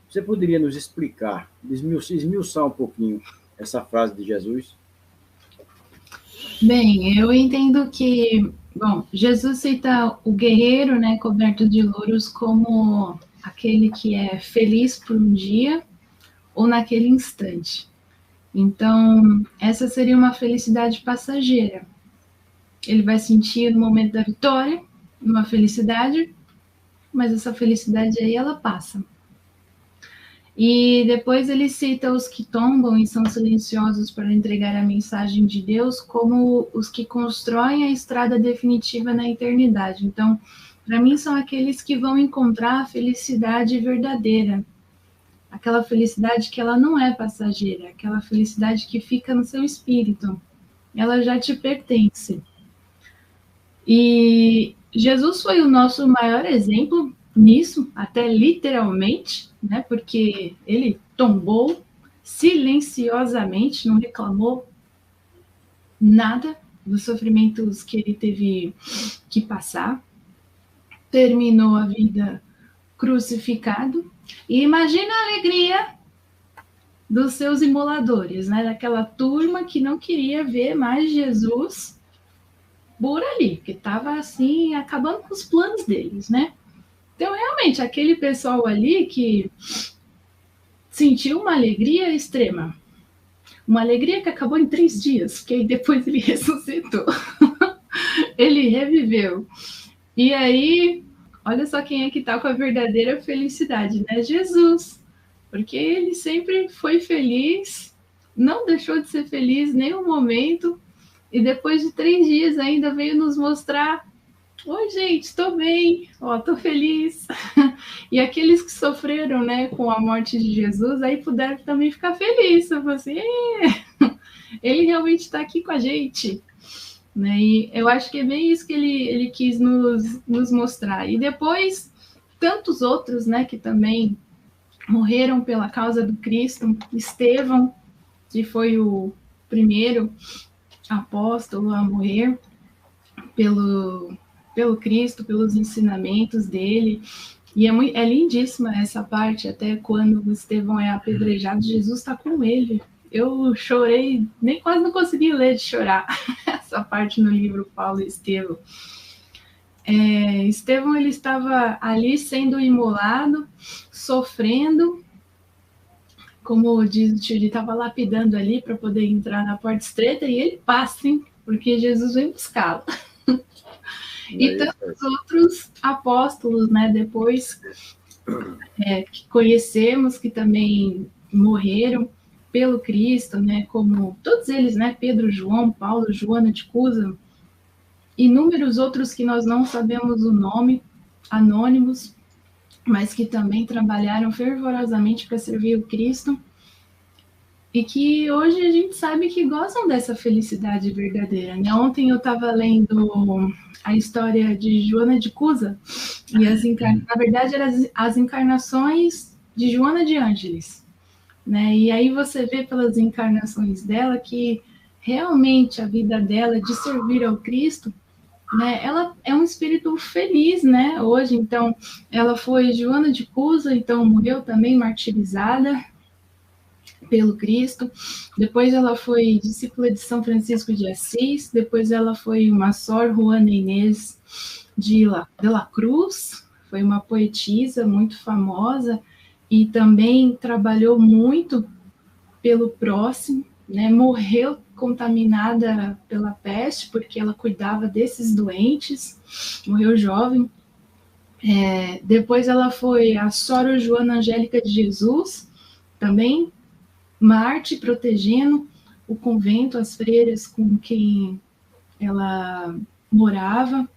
você poderia nos explicar, esmiuçar um pouquinho essa frase de Jesus? Bem, eu entendo que, Jesus cita o guerreiro, né, coberto de louros, como aquele que é feliz por um dia ou naquele instante. Então, essa seria uma felicidade passageira. Ele vai sentir no momento da vitória uma felicidade, mas essa felicidade aí ela passa. E depois ele cita os que tombam e são silenciosos para entregar a mensagem de Deus como os que constroem a estrada definitiva na eternidade. Então, para mim, são aqueles que vão encontrar a felicidade verdadeira. Aquela felicidade que ela não é passageira, aquela felicidade que fica no seu espírito. Ela já te pertence. E Jesus foi o nosso maior exemplo nisso, até literalmente, né? Porque ele tombou silenciosamente, não reclamou nada dos sofrimentos que ele teve que passar. terminou a vida crucificado. E imagina a alegria dos seus imoladores, né? Daquela turma que não queria ver mais Jesus por ali, que estava assim, acabando com os planos deles, né? Então, realmente, aquele pessoal ali que sentiu uma alegria extrema. Uma alegria que acabou em 3 dias, porque aí depois ele ressuscitou. Ele reviveu. E aí, olha só quem é que está com a verdadeira felicidade, né? Jesus. Porque ele sempre foi feliz, não deixou de ser feliz em nenhum momento, e depois de 3 dias ainda veio nos mostrar: oi, gente, estou bem, estou feliz. E aqueles que sofreram, né, com a morte de Jesus, aí puderam também ficar felizes. Eu falei assim, ele realmente está aqui com a gente. Né? E eu acho que é bem isso que ele quis nos mostrar. E depois, tantos outros, né, que também morreram pela causa do Cristo. Estevão, que foi o primeiro apóstolo a morrer pelo Cristo, pelos ensinamentos dele. E é lindíssima essa parte, até quando Estevão é apedrejado, Jesus está com ele. Eu chorei, nem quase não consegui ler de chorar essa parte no livro Paulo e Estevão. Estevão, ele estava ali sendo imolado, sofrendo, como diz o tio, ele estava lapidando ali para poder entrar na porta estreita, e ele passa, hein? Porque Jesus vem buscá-lo. E tantos outros apóstolos, né, depois que conhecemos, que também morreram pelo Cristo, né, como todos eles, né, Pedro, João, Paulo, Joana de Cusa, inúmeros outros que nós não sabemos o nome, anônimos, mas que também trabalharam fervorosamente para servir o Cristo, e que hoje a gente sabe que gostam dessa felicidade verdadeira, né? Ontem eu estava lendo a história de Joana de Cusa, e na verdade eram as encarnações de Joana de Ângeles, né? E aí você vê pelas encarnações dela que realmente a vida dela de servir ao Cristo, né? Ela é um espírito feliz, né? Hoje, então, ela foi Joana de Cusa, então morreu também martirizada pelo Cristo. Depois ela foi discípula de São Francisco de Assis. Depois ela foi uma Sor Juana Inês de la Cruz. Foi uma poetisa muito famosa e também trabalhou muito pelo próximo, né? Morreu contaminada pela peste, porque ela cuidava desses doentes, morreu jovem. Depois ela foi a Sor Joana Angélica de Jesus, também Marte, protegendo o convento, as freiras com quem ela morava.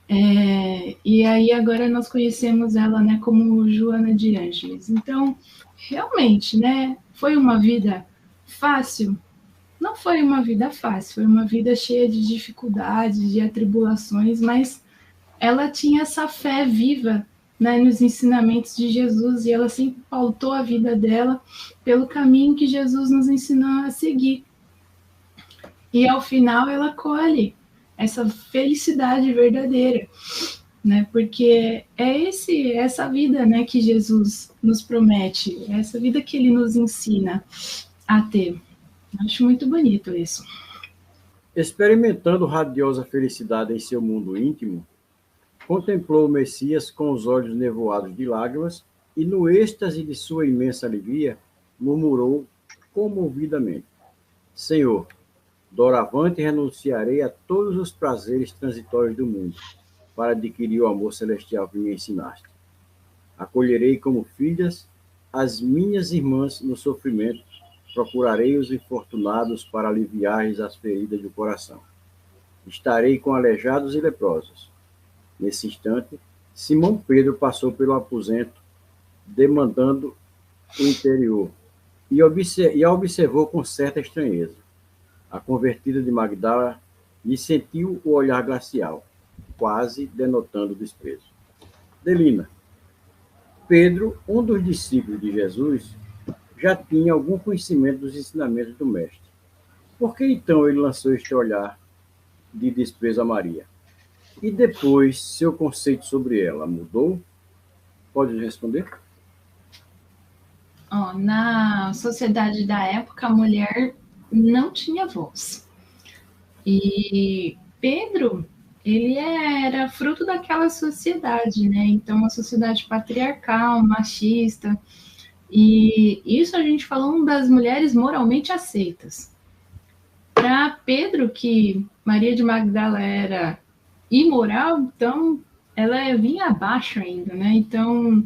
E aí agora nós conhecemos ela, né, como Joana de Ângeles. Então, realmente, né, foi uma vida fácil? Não foi uma vida fácil, foi uma vida cheia de dificuldades, de atribulações, mas ela tinha essa fé viva, né, nos ensinamentos de Jesus, e ela sempre pautou a vida dela pelo caminho que Jesus nos ensinou a seguir. E ao final ela colhe essa felicidade verdadeira, né? Porque é essa vida, né, que Jesus nos promete, é essa vida que ele nos ensina a ter. Acho muito bonito isso. Experimentando radiosa felicidade em seu mundo íntimo, contemplou o Messias com os olhos nevoados de lágrimas e, no êxtase de sua imensa alegria, murmurou comovidamente: Senhor, doravante renunciarei a todos os prazeres transitórios do mundo para adquirir o amor celestial que me ensinaste. Acolherei como filhas as minhas irmãs no sofrimento, procurarei os infortunados para aliviar-lhes as feridas do coração. Estarei com aleijados e leprosos. Nesse instante, Simão Pedro passou pelo aposento, demandando o interior, e a observou com certa estranheza. A convertida de Magdala lhe sentiu o olhar glacial, quase denotando desprezo. Delina, Pedro, um dos discípulos de Jesus, já tinha algum conhecimento dos ensinamentos do Mestre. Por que então ele lançou este olhar de desprezo a Maria? E depois, seu conceito sobre ela mudou? Pode responder? Na sociedade da época, a mulher não tinha voz. E Pedro, ele era fruto daquela sociedade, né? Então, uma sociedade patriarcal, machista. E isso a gente falando das mulheres moralmente aceitas. Para Pedro, que Maria de Magdala era imoral, então ela vinha abaixo ainda, né? Então,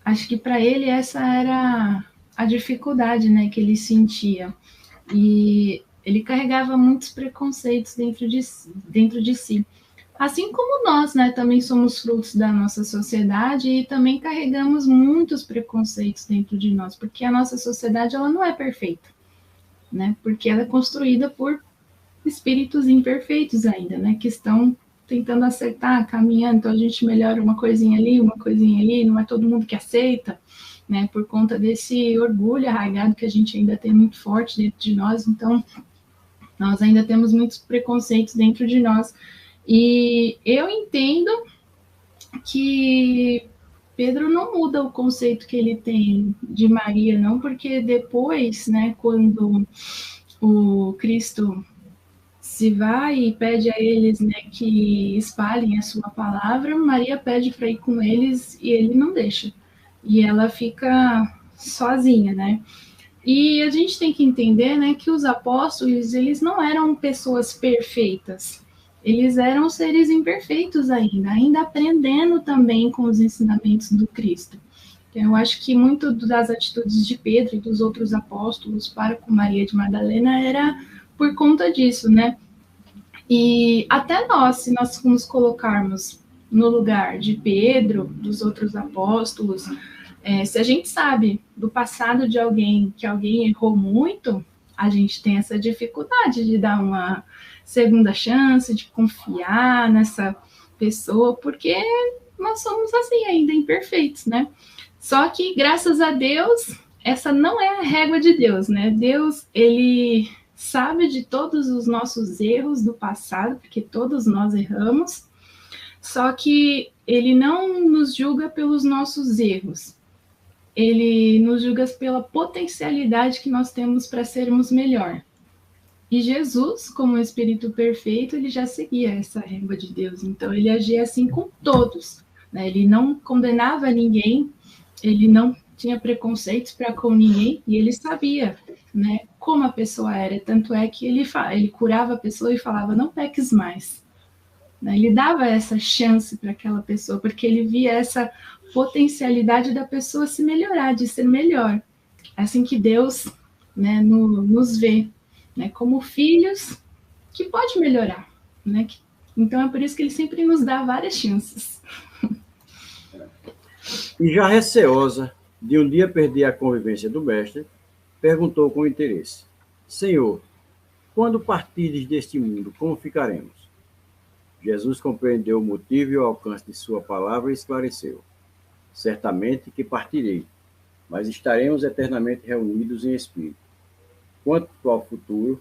acho que para ele essa era a dificuldade, né, que ele sentia. E ele carregava muitos preconceitos dentro de si. Assim como nós, né, também somos frutos da nossa sociedade e também carregamos muitos preconceitos dentro de nós, porque a nossa sociedade ela não é perfeita, né? Porque ela é construída por espíritos imperfeitos ainda, né, que estão tentando acertar, caminhando, então a gente melhora uma coisinha ali, não é todo mundo que aceita, né, por conta desse orgulho arraigado que a gente ainda tem muito forte dentro de nós, então nós ainda temos muitos preconceitos dentro de nós. E eu entendo que Pedro não muda o conceito que ele tem de Maria, não, porque depois, né, quando o Cristo se vai e pede a eles, né, que espalhem a sua palavra, Maria pede para ir com eles e ele não deixa. E ela fica sozinha, né? E a gente tem que entender, né, que os apóstolos, eles não eram pessoas perfeitas. Eles eram seres imperfeitos ainda aprendendo também com os ensinamentos do Cristo. Então, eu acho que muito das atitudes de Pedro e dos outros apóstolos para com Maria de Madalena era por conta disso, né? E até nós, se nós nos colocarmos no lugar de Pedro, dos outros apóstolos, se a gente sabe do passado de alguém, que alguém errou muito, a gente tem essa dificuldade de dar uma segunda chance, de confiar nessa pessoa, porque nós somos assim ainda imperfeitos, né? Só que, graças a Deus, essa não é a régua de Deus, né? Deus, ele sabe de todos os nossos erros do passado, porque todos nós erramos, só que ele não nos julga pelos nossos erros, ele nos julga pela potencialidade que nós temos para sermos melhor. E Jesus, como Espírito perfeito, ele já seguia essa régua de Deus, então ele agia assim com todos, né? Ele não condenava ninguém, ele não tinha preconceitos para com ninguém, e ele sabia, né, como a pessoa era, tanto é que ele curava a pessoa e falava, não peques mais, né? Ele dava essa chance para aquela pessoa, porque ele via essa potencialidade da pessoa se melhorar, de ser melhor. É assim que Deus, né, nos vê, né, como filhos que pode melhorar, né? Então é por isso que ele sempre nos dá várias chances. E já receosa de um dia perder a convivência do mestre, perguntou com interesse: Senhor, quando partires deste mundo, como ficaremos? Jesus compreendeu o motivo e o alcance de sua palavra e esclareceu: certamente que partirei, mas estaremos eternamente reunidos em espírito. Quanto ao futuro,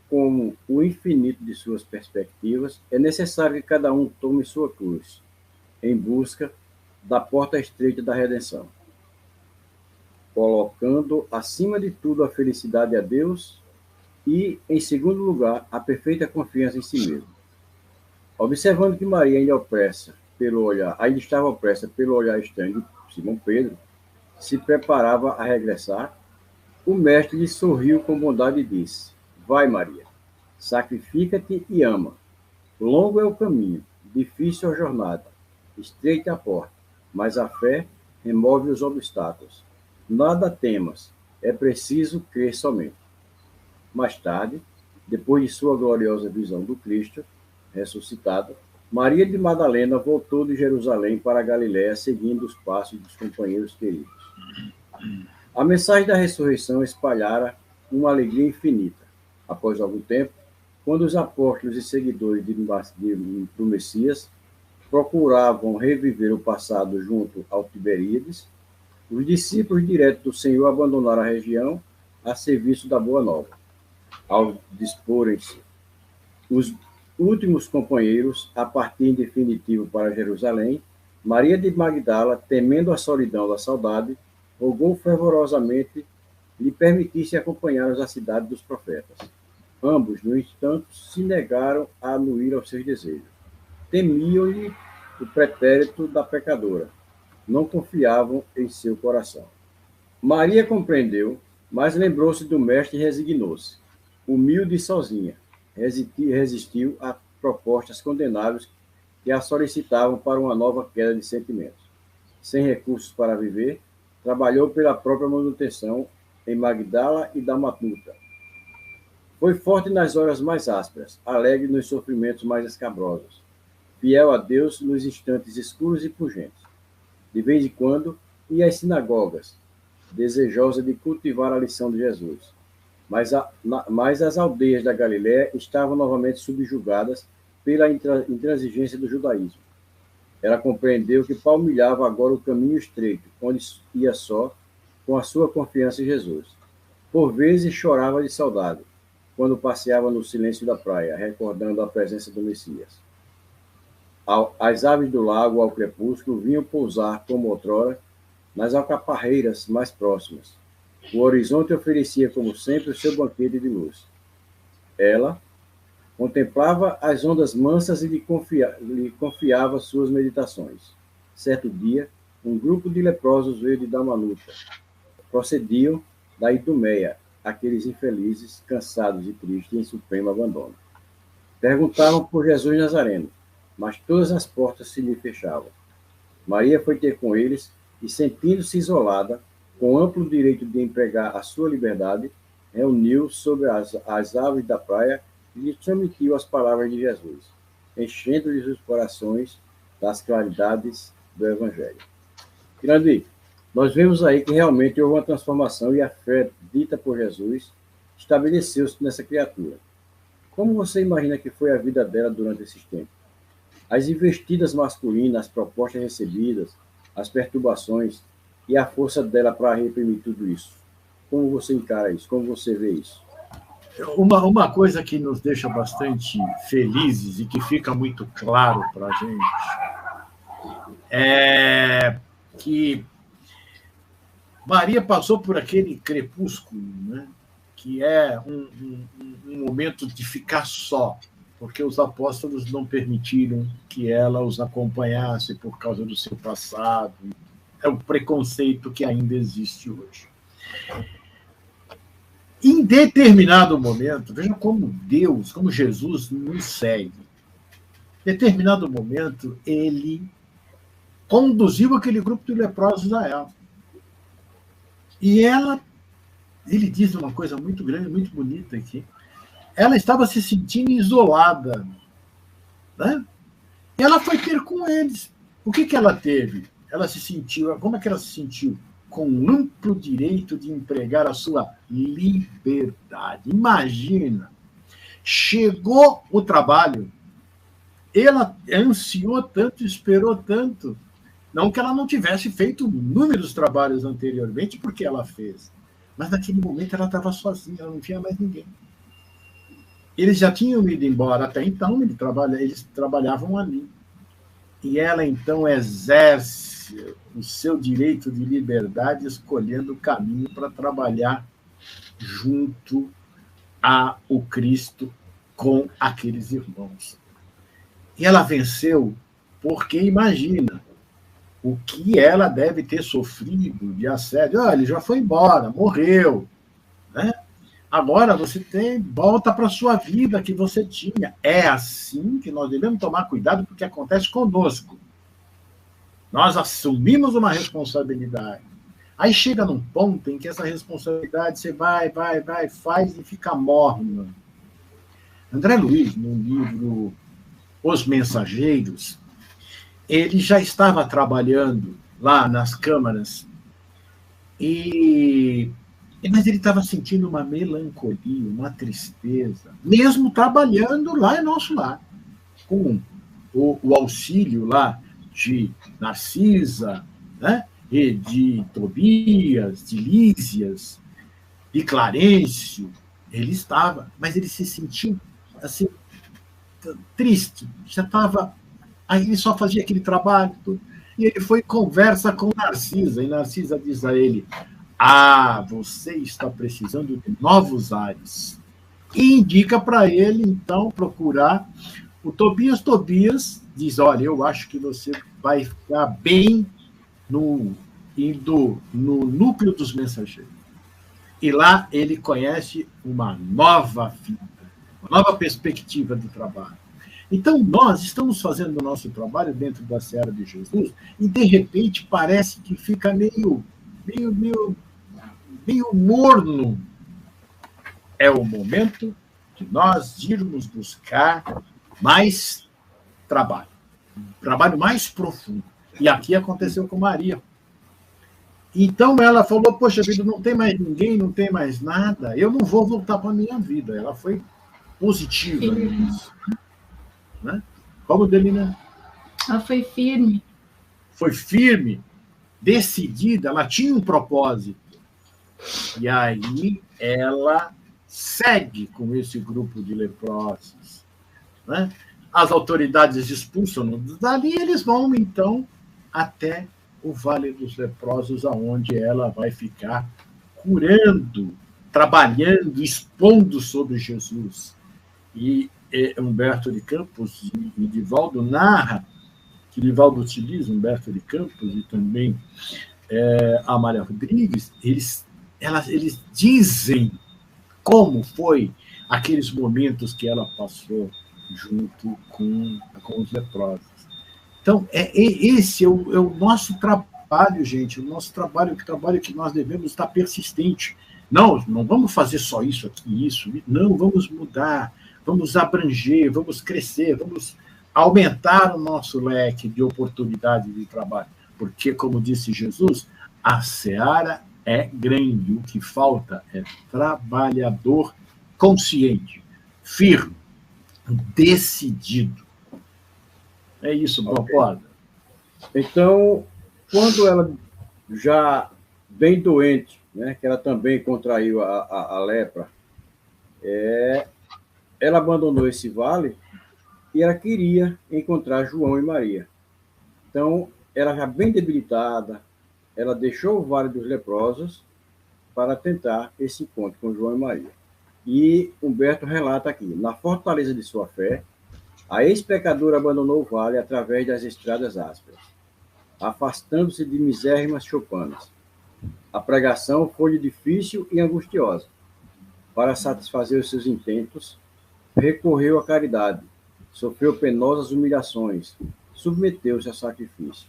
como o infinito de suas perspectivas, é necessário que cada um tome sua cruz, em busca da porta estreita da redenção, colocando acima de tudo a felicidade a Deus e, em segundo lugar, a perfeita confiança em si mesmo. Observando que Maria ainda estava opressa pelo olhar estranho de Simão Pedro, se preparava a regressar, o mestre lhe sorriu com bondade e disse: vai, Maria, sacrifica-te e ama. Longo é o caminho, difícil a jornada, estreita a porta, mas a fé remove os obstáculos. Nada temas, é preciso crer somente. Mais tarde, depois de sua gloriosa visão do Cristo ressuscitado, Maria de Madalena voltou de Jerusalém para a Galiléia, seguindo os passos dos companheiros queridos. A mensagem da ressurreição espalhara uma alegria infinita. Após algum tempo, quando os apóstolos e seguidores do Messias procuravam reviver o passado junto ao Tiberíades, os discípulos diretos do Senhor abandonaram a região a serviço da Boa Nova. Ao disporem-se os últimos companheiros a partir em definitivo para Jerusalém, Maria de Magdala, temendo a solidão da saudade, rogou fervorosamente lhe permitisse acompanhá-los à cidade dos profetas. Ambos, no entanto, se negaram a anuir aos seus desejos. Temiam-lhe o pretérito da pecadora. Não confiavam em seu coração. Maria compreendeu, mas lembrou-se do mestre e resignou-se. Humilde e sozinha, resistiu a propostas condenáveis que a solicitavam para uma nova queda de sentimentos. Sem recursos para viver, trabalhou pela própria manutenção em Magdala e Dalmanuta. Foi forte nas horas mais ásperas, alegre nos sofrimentos mais escabrosos, fiel a Deus nos instantes escuros e pugentos. De vez em quando, ia às sinagogas, desejosa de cultivar a lição de Jesus. Mas as aldeias da Galiléia estavam novamente subjugadas pela intransigência do judaísmo. Ela compreendeu que palmilhava agora o caminho estreito, onde ia só, com a sua confiança em Jesus. Por vezes chorava de saudade, quando passeava no silêncio da praia, recordando a presença do Messias. As aves do lago, ao crepúsculo, vinham pousar, como outrora, nas alcaparreiras mais próximas. O horizonte oferecia, como sempre, o seu banquete de luz. Ela contemplava as ondas mansas e lhe confiava suas meditações. Certo dia, um grupo de leprosos veio de Dalmanuta. Procediam da Idumeia, aqueles infelizes, cansados e tristes em supremo abandono. Perguntavam por Jesus Nazareno, mas todas as portas se lhe fechavam. Maria foi ter com eles e, sentindo-se isolada, com amplo direito de empregar a sua liberdade, reuniu sobre as aves da praia e lhes transmitiu as palavras de Jesus, enchendo-lhes os corações das claridades do Evangelho. Grande, nós vemos aí que realmente houve uma transformação e a fé dita por Jesus estabeleceu-se nessa criatura. Como você imagina que foi a vida dela durante esses tempos? As investidas masculinas, as propostas recebidas, as perturbações e a força dela para reprimir tudo isso. Como você encara isso? Como você vê isso? Uma coisa que nos deixa bastante felizes e que fica muito claro para a gente é que Maria passou por aquele crepúsculo, né? Que é um momento de ficar só, porque os apóstolos não permitiram que ela os acompanhasse por causa do seu passado. É o preconceito que ainda existe hoje. Em determinado momento, vejam como Deus, como Jesus nos segue. Em determinado momento, ele conduziu aquele grupo de leprosos a ela. E ele diz uma coisa muito grande, muito bonita aqui. Ela estava se sentindo isolada, né? E ela foi ter com eles. O que ela teve? Ela se sentiu, como é que ela se sentiu? Com amplo direito de empregar a sua liberdade. Imagina, chegou o trabalho, ela ansiou tanto, esperou tanto, não que ela não tivesse feito inúmeros trabalhos anteriormente, porque ela fez, mas naquele momento ela estava sozinha, ela não tinha mais ninguém. Eles já tinham ido embora, até então eles trabalhavam ali. E ela, então, exerce o seu direito de liberdade, escolhendo o caminho para trabalhar junto ao Cristo com aqueles irmãos. E ela venceu porque, imagina, o que ela deve ter sofrido de assédio. Ele já foi embora, morreu, né? Agora você volta para a sua vida que você tinha. É assim que nós devemos tomar cuidado, porque acontece conosco. Nós assumimos uma responsabilidade. Aí chega num ponto em que essa responsabilidade você vai, faz e fica morna. André Luiz, no livro Os Mensageiros, ele já estava trabalhando lá nas câmaras, mas ele estava sentindo uma melancolia, uma tristeza, mesmo trabalhando lá em nosso lar, com o auxílio lá de Narcisa, né? E de Tobias, de Lísias, de Clarencio. Ele estava, mas ele se sentiu assim, triste, já estava... Aí ele só fazia aquele trabalho, tudo. E ele foi e conversa com Narcisa, e Narcisa diz a ele: você está precisando de novos ares. E indica para ele, então, procurar o Tobias. Tobias diz: olha, eu acho que você vai ficar bem indo no núcleo dos mensageiros. E lá ele conhece uma nova vida, uma nova perspectiva de trabalho. Então, nós estamos fazendo o nosso trabalho dentro da Seara de Jesus e, de repente, parece que fica meio morno. É o momento de nós irmos buscar mais trabalho mais profundo. E aqui aconteceu com Maria. Então, ela falou: poxa vida, não tem mais ninguém, não tem mais nada, eu não vou voltar para a minha vida. Ela foi positiva nisso. Né? Como, Delina? Ela foi firme. Foi firme, decidida, ela tinha um propósito. E aí ela segue com esse grupo de leprosos. Né? As autoridades expulsam dali, eles vão, então, até o Vale dos Leprosos, aonde ela vai ficar curando, trabalhando, expondo sobre Jesus. E Humberto de Campos e Divaldo narra, que Divaldo utiliza, Humberto de Campos e também Amália Rodrigues, eles dizem como foi aqueles momentos que ela passou junto com os leprosos. Então, esse é o nosso trabalho, gente, o nosso trabalho, o trabalho que nós devemos estar persistente. Não vamos fazer só isso aqui, isso. Não, vamos mudar, vamos abranger, vamos crescer, vamos aumentar o nosso leque de oportunidade de trabalho. Porque, como disse Jesus, a seara é grande, o que falta é trabalhador consciente, firme, decidido. É isso, concorda? Então, quando ela já bem doente, né, que ela também contraiu a lepra, ela abandonou esse vale e ela queria encontrar João e Maria. Então, ela já bem debilitada, ela deixou o Vale dos Leprosos para tentar esse encontro com João e Maria. E Humberto relata aqui: na fortaleza de sua fé, a ex-pecadora abandonou o vale através das estradas ásperas, afastando-se de misérrimas choupanas. A pregação foi difícil e angustiosa. Para satisfazer os seus intentos, recorreu à caridade, sofreu penosas humilhações, submeteu-se a sacrifício.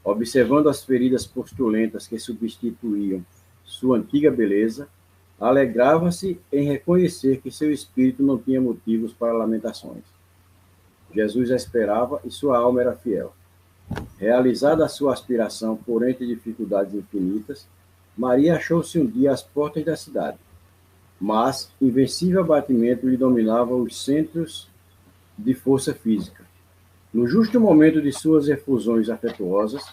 Observando as feridas postulentas que substituíam sua antiga beleza, alegrava-se em reconhecer que seu espírito não tinha motivos para lamentações. Jesus a esperava e sua alma era fiel. Realizada a sua aspiração por entre dificuldades infinitas, Maria achou-se um dia às portas da cidade, mas invencível abatimento lhe dominava os centros de força física. No justo momento de suas efusões afetuosas,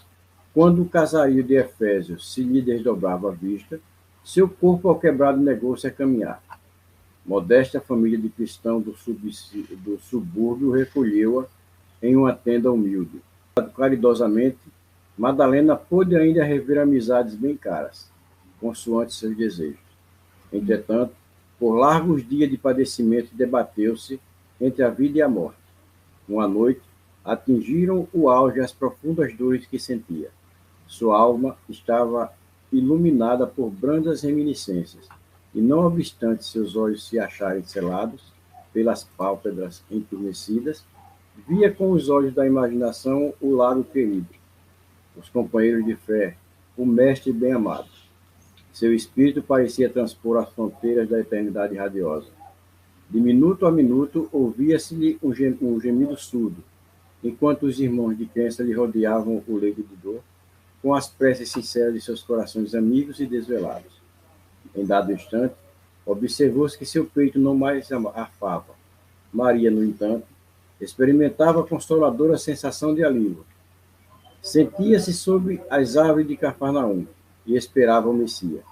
quando o casario de Efésios se lhe desdobrava à vista, seu corpo ao quebrado negou-se a caminhar. Modesta família de cristão do subúrbio recolheu-a em uma tenda humilde. Caridosamente, Madalena pôde ainda rever amizades bem caras, consoante seus desejos. Entretanto, por largos dias de padecimento, debateu-se entre a vida e a morte. Uma noite, atingiram o auge as profundas dores que sentia. Sua alma estava iluminada por brandas reminiscências, e não obstante seus olhos se acharem selados pelas pálpebras entumecidas, via com os olhos da imaginação o lado querido, os companheiros de fé, o mestre bem-amado. Seu espírito parecia transpor as fronteiras da eternidade radiosa. De minuto a minuto, ouvia-se-lhe um gemido surdo, enquanto os irmãos de crença lhe rodeavam o leito de dor, com as preces sinceras de seus corações amigos e desvelados. Em dado instante, observou-se que seu peito não mais arfava. Maria, no entanto, experimentava a consoladora sensação de alívio. Sentia-se sob as árvores de Cafarnaum e esperava o Messias.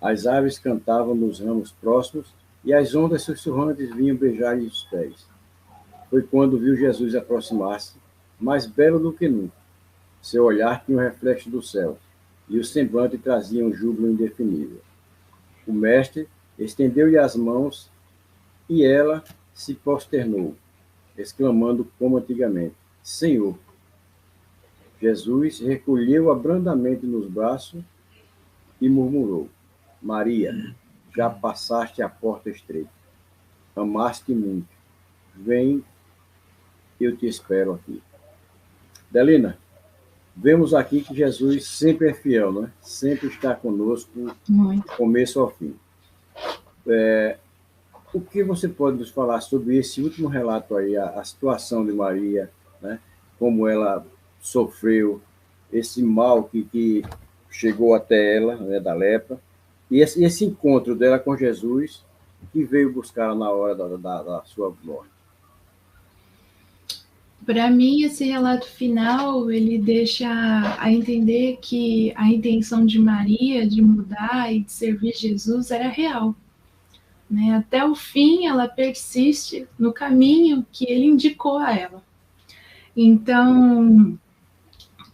As aves cantavam nos ramos próximos e as ondas sussurrantes vinham beijar-lhe os pés. foi quando viu Jesus aproximar-se, mais belo do que nunca. Seu olhar tinha o reflexo do céu, e o semblante trazia um júbilo indefinível. O mestre estendeu-lhe as mãos e ela se prosternou, exclamando como antigamente: Senhor! Jesus recolheu-a brandamente nos braços e murmurou: Maria, já passaste a porta estreita. Amaste muito. Vem, eu te espero aqui. Delina, vemos aqui que Jesus sempre é fiel, né? Sempre está conosco, do começo ao fim. O que você pode nos falar sobre esse último relato aí, a situação de Maria, né? Como ela sofreu esse mal que chegou até ela, né, da lepra, e esse encontro dela com Jesus, que veio buscar na hora da sua morte. Para mim, esse relato final, ele deixa a entender que a intenção de Maria de mudar e de servir Jesus era real. Né? Até o fim, ela persiste no caminho que ele indicou a ela. Então,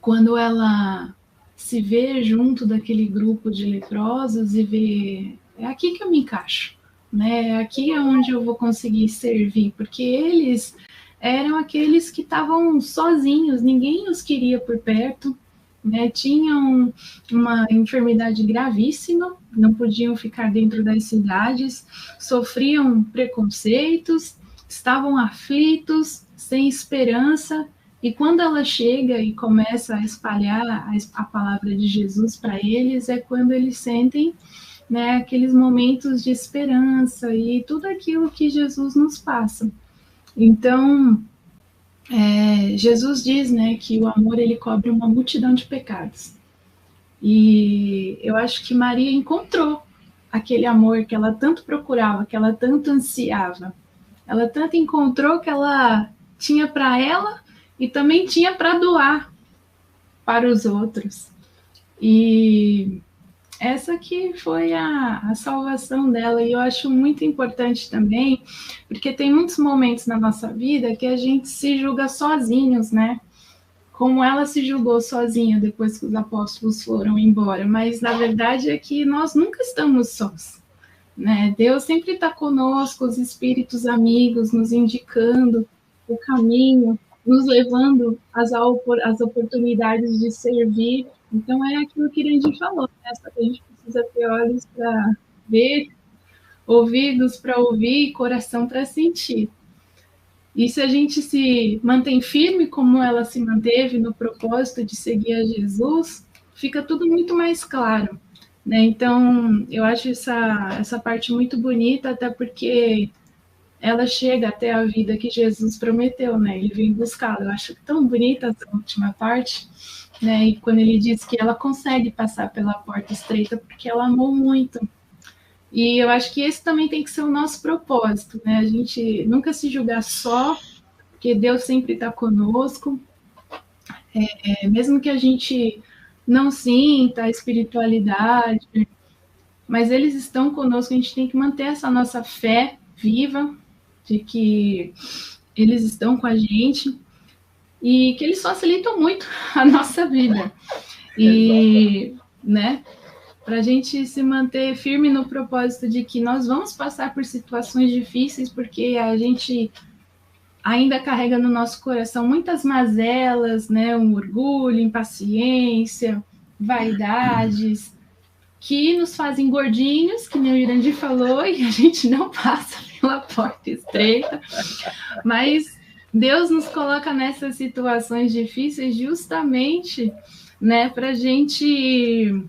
quando ela se vê junto daquele grupo de leprosos e vê, é aqui que eu me encaixo, né? É aqui é onde eu vou conseguir servir, porque eles eram aqueles que estavam sozinhos, ninguém os queria por perto, né? Tinham uma enfermidade gravíssima, não podiam ficar dentro das cidades, sofriam preconceitos, estavam aflitos, sem esperança, e quando ela chega e começa a espalhar a palavra de Jesus para eles, é quando eles sentem, né, aqueles momentos de esperança e tudo aquilo que Jesus nos passa. Então, Jesus diz, né, que o amor ele cobre uma multidão de pecados. E eu acho que Maria encontrou aquele amor que ela tanto procurava, que ela tanto ansiava. Ela tanto encontrou que ela tinha para ela e também tinha para doar para os outros. E essa que foi a salvação dela, e eu acho muito importante também, porque tem muitos momentos na nossa vida que a gente se julga sozinhos, né? Como ela se julgou sozinha depois que os apóstolos foram embora, mas na verdade é que nós nunca estamos sós, né? Deus sempre está conosco, os espíritos amigos nos indicando o caminho, nos levando às oportunidades de servir. Então, é aquilo que a gente falou, né? Só que a gente precisa ter olhos para ver, ouvidos para ouvir e coração para sentir. E se a gente se mantém firme como ela se manteve no propósito de seguir a Jesus, fica tudo muito mais claro, né? Então, eu acho essa parte muito bonita, até porque ela chega até a vida que Jesus prometeu, né? Ele vem buscá-la. Eu acho tão bonita essa última parte, né? E quando ele diz que ela consegue passar pela porta estreita porque ela amou muito. E eu acho que esse também tem que ser o nosso propósito, né? A gente nunca se julgar só, porque Deus sempre está conosco. Mesmo que a gente não sinta a espiritualidade, mas eles estão conosco, a gente tem que manter essa nossa fé viva, de que eles estão com a gente e que eles facilitam muito a nossa vida. E, né, para a gente se manter firme no propósito de que nós vamos passar por situações difíceis, porque a gente ainda carrega no nosso coração muitas mazelas, né, um orgulho, impaciência, vaidades, que nos fazem gordinhos, que nem o Irandir falou, e a gente não passa pela porta estreita, mas Deus nos coloca nessas situações difíceis justamente, né, para a gente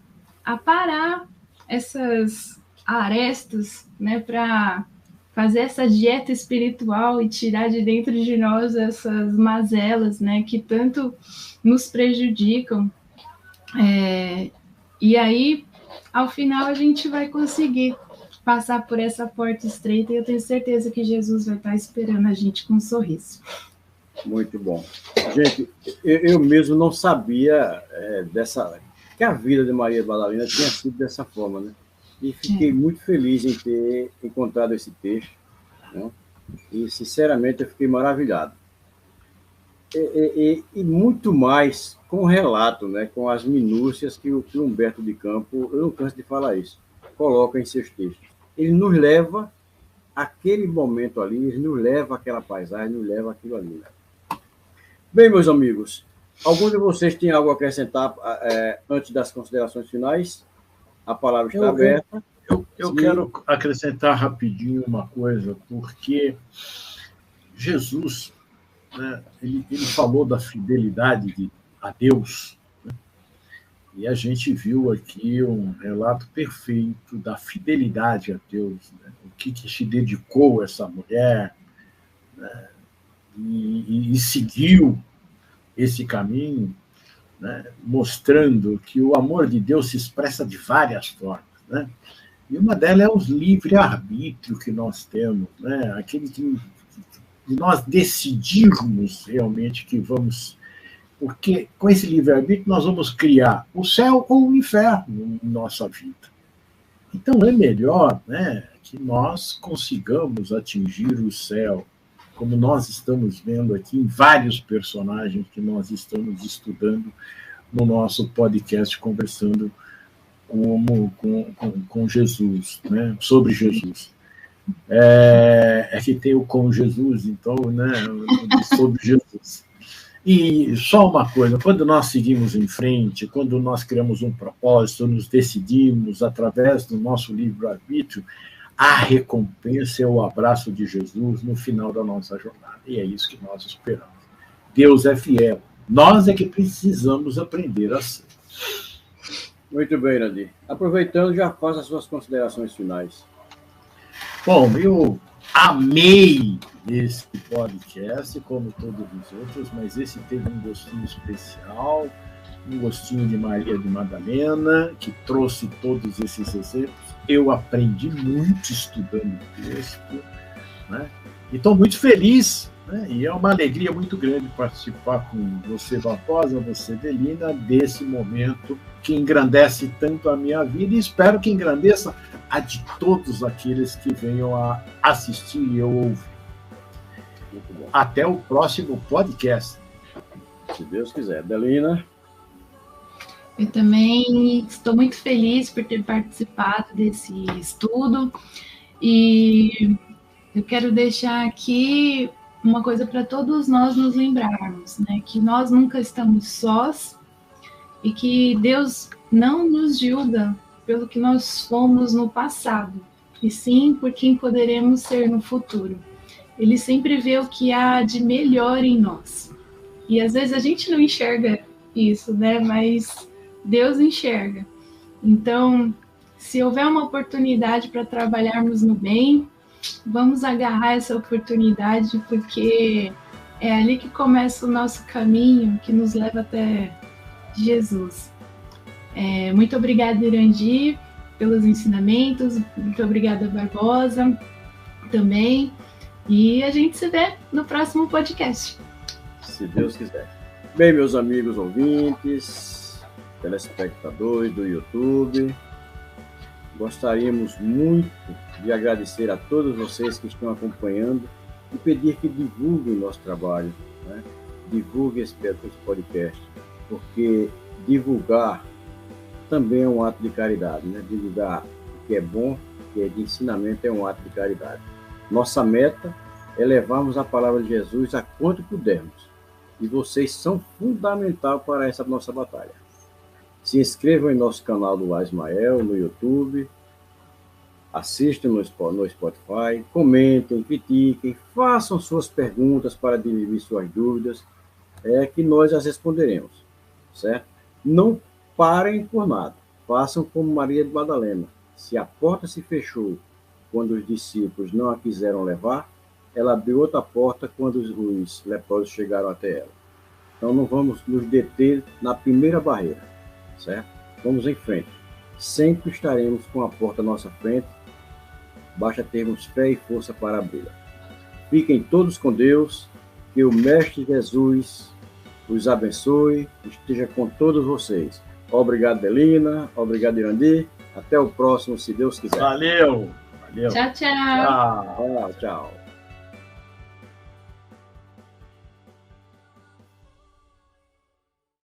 aparar essas arestas, né, para fazer essa dieta espiritual e tirar de dentro de nós essas mazelas, né, que tanto nos prejudicam. E aí, ao final, a gente vai conseguir passar por essa porta estreita e eu tenho certeza que Jesus vai estar esperando a gente com um sorriso. Muito bom. Gente, eu mesmo não sabia que a vida de Maria Madalena tinha sido dessa forma, né? E fiquei muito feliz em ter encontrado esse texto, né? e, sinceramente, eu fiquei maravilhado. E muito mais com o relato, né, com as minúcias que o Humberto de Campos, eu não canso de falar isso, coloca em seus textos. Ele nos leva àquele momento ali, ele nos leva àquela paisagem, nos leva àquilo ali. Né? Bem, meus amigos, algum de vocês tem algo a acrescentar antes das considerações finais? A palavra está aberta. Eu quero acrescentar rapidinho uma coisa, porque Jesus, né, ele falou da fidelidade a Deus, né? E a gente viu aqui um relato perfeito da fidelidade a Deus, né? O que se dedicou essa mulher, né? E seguiu esse caminho, né? Mostrando que o amor de Deus se expressa de várias formas, né? E uma delas é o livre-arbítrio que nós temos, né? Aquele que nós decidirmos realmente que vamos... Porque com esse livre-arbítrio nós vamos criar o céu ou o inferno em nossa vida. Então é melhor, né, que nós consigamos atingir o céu, como nós estamos vendo aqui em vários personagens que nós estamos estudando no nosso podcast, conversando com Jesus, né, sobre Jesus. Que tem o com Jesus, então, né, sobre Jesus. E só uma coisa, quando nós seguimos em frente, quando nós criamos um propósito, nos decidimos através do nosso livre-arbítrio, a recompensa é o abraço de Jesus no final da nossa jornada. E é isso que nós esperamos. Deus é fiel. Nós é que precisamos aprender a ser. Muito bem, Irandir. Aproveitando, já faz as suas considerações finais. Bom, eu amei esse podcast, como todos os outros, mas esse teve um gostinho especial, um gostinho de Maria de Madalena, que trouxe todos esses exemplos. Eu aprendi muito estudando o texto, né? E estou muito feliz, né? E é uma alegria muito grande participar com você, Barbosa, você, Delina, desse momento que engrandece tanto a minha vida e espero que engrandeça a de todos aqueles que venham a assistir e eu ouvir. Até o próximo podcast. Se Deus quiser. Delina? Eu também estou muito feliz por ter participado desse estudo e eu quero deixar aqui uma coisa para todos nós nos lembrarmos, né? Que nós nunca estamos sós e que Deus não nos julga pelo que nós fomos no passado, e sim por quem poderemos ser no futuro. Ele sempre vê o que há de melhor em nós. E às vezes a gente não enxerga isso, né? Mas Deus enxerga. Então, se houver uma oportunidade para trabalharmos no bem, vamos agarrar essa oportunidade, porque é ali que começa o nosso caminho, que nos leva até Jesus. Muito obrigada, Irandir, pelos ensinamentos, muito obrigada, Barbosa, também, e a gente se vê no próximo podcast. Se Deus quiser. Bem, meus amigos ouvintes, telespectadores do YouTube, gostaríamos muito de agradecer a todos vocês que estão acompanhando e pedir que divulguem o nosso trabalho, né? Divulguem esse podcast, porque divulgar também é um ato de caridade, né? Divulgar o que é bom, o que é de ensinamento, é um ato de caridade. Nossa meta é levarmos a palavra de Jesus a quanto pudermos. E vocês são fundamentais para essa nossa batalha. Se inscrevam em nosso canal do Ismael, no YouTube, assistam no Spotify, comentem, critiquem, façam suas perguntas para dirimir suas dúvidas, que nós as responderemos, certo? Não parem por nada, façam como Maria de Madalena. Se a porta se fechou quando os discípulos não a quiseram levar, ela abriu outra porta quando os leprosos chegaram até ela. Então não vamos nos deter na primeira barreira, certo? Vamos em frente. Sempre estaremos com a porta à nossa frente, basta termos fé e força para abri-la. Fiquem todos com Deus, que o Mestre Jesus os abençoe, esteja com todos vocês. Obrigado, Delina. Obrigado, Irandir. Até o próximo, se Deus quiser. Valeu. Tchau, tchau. Tchau.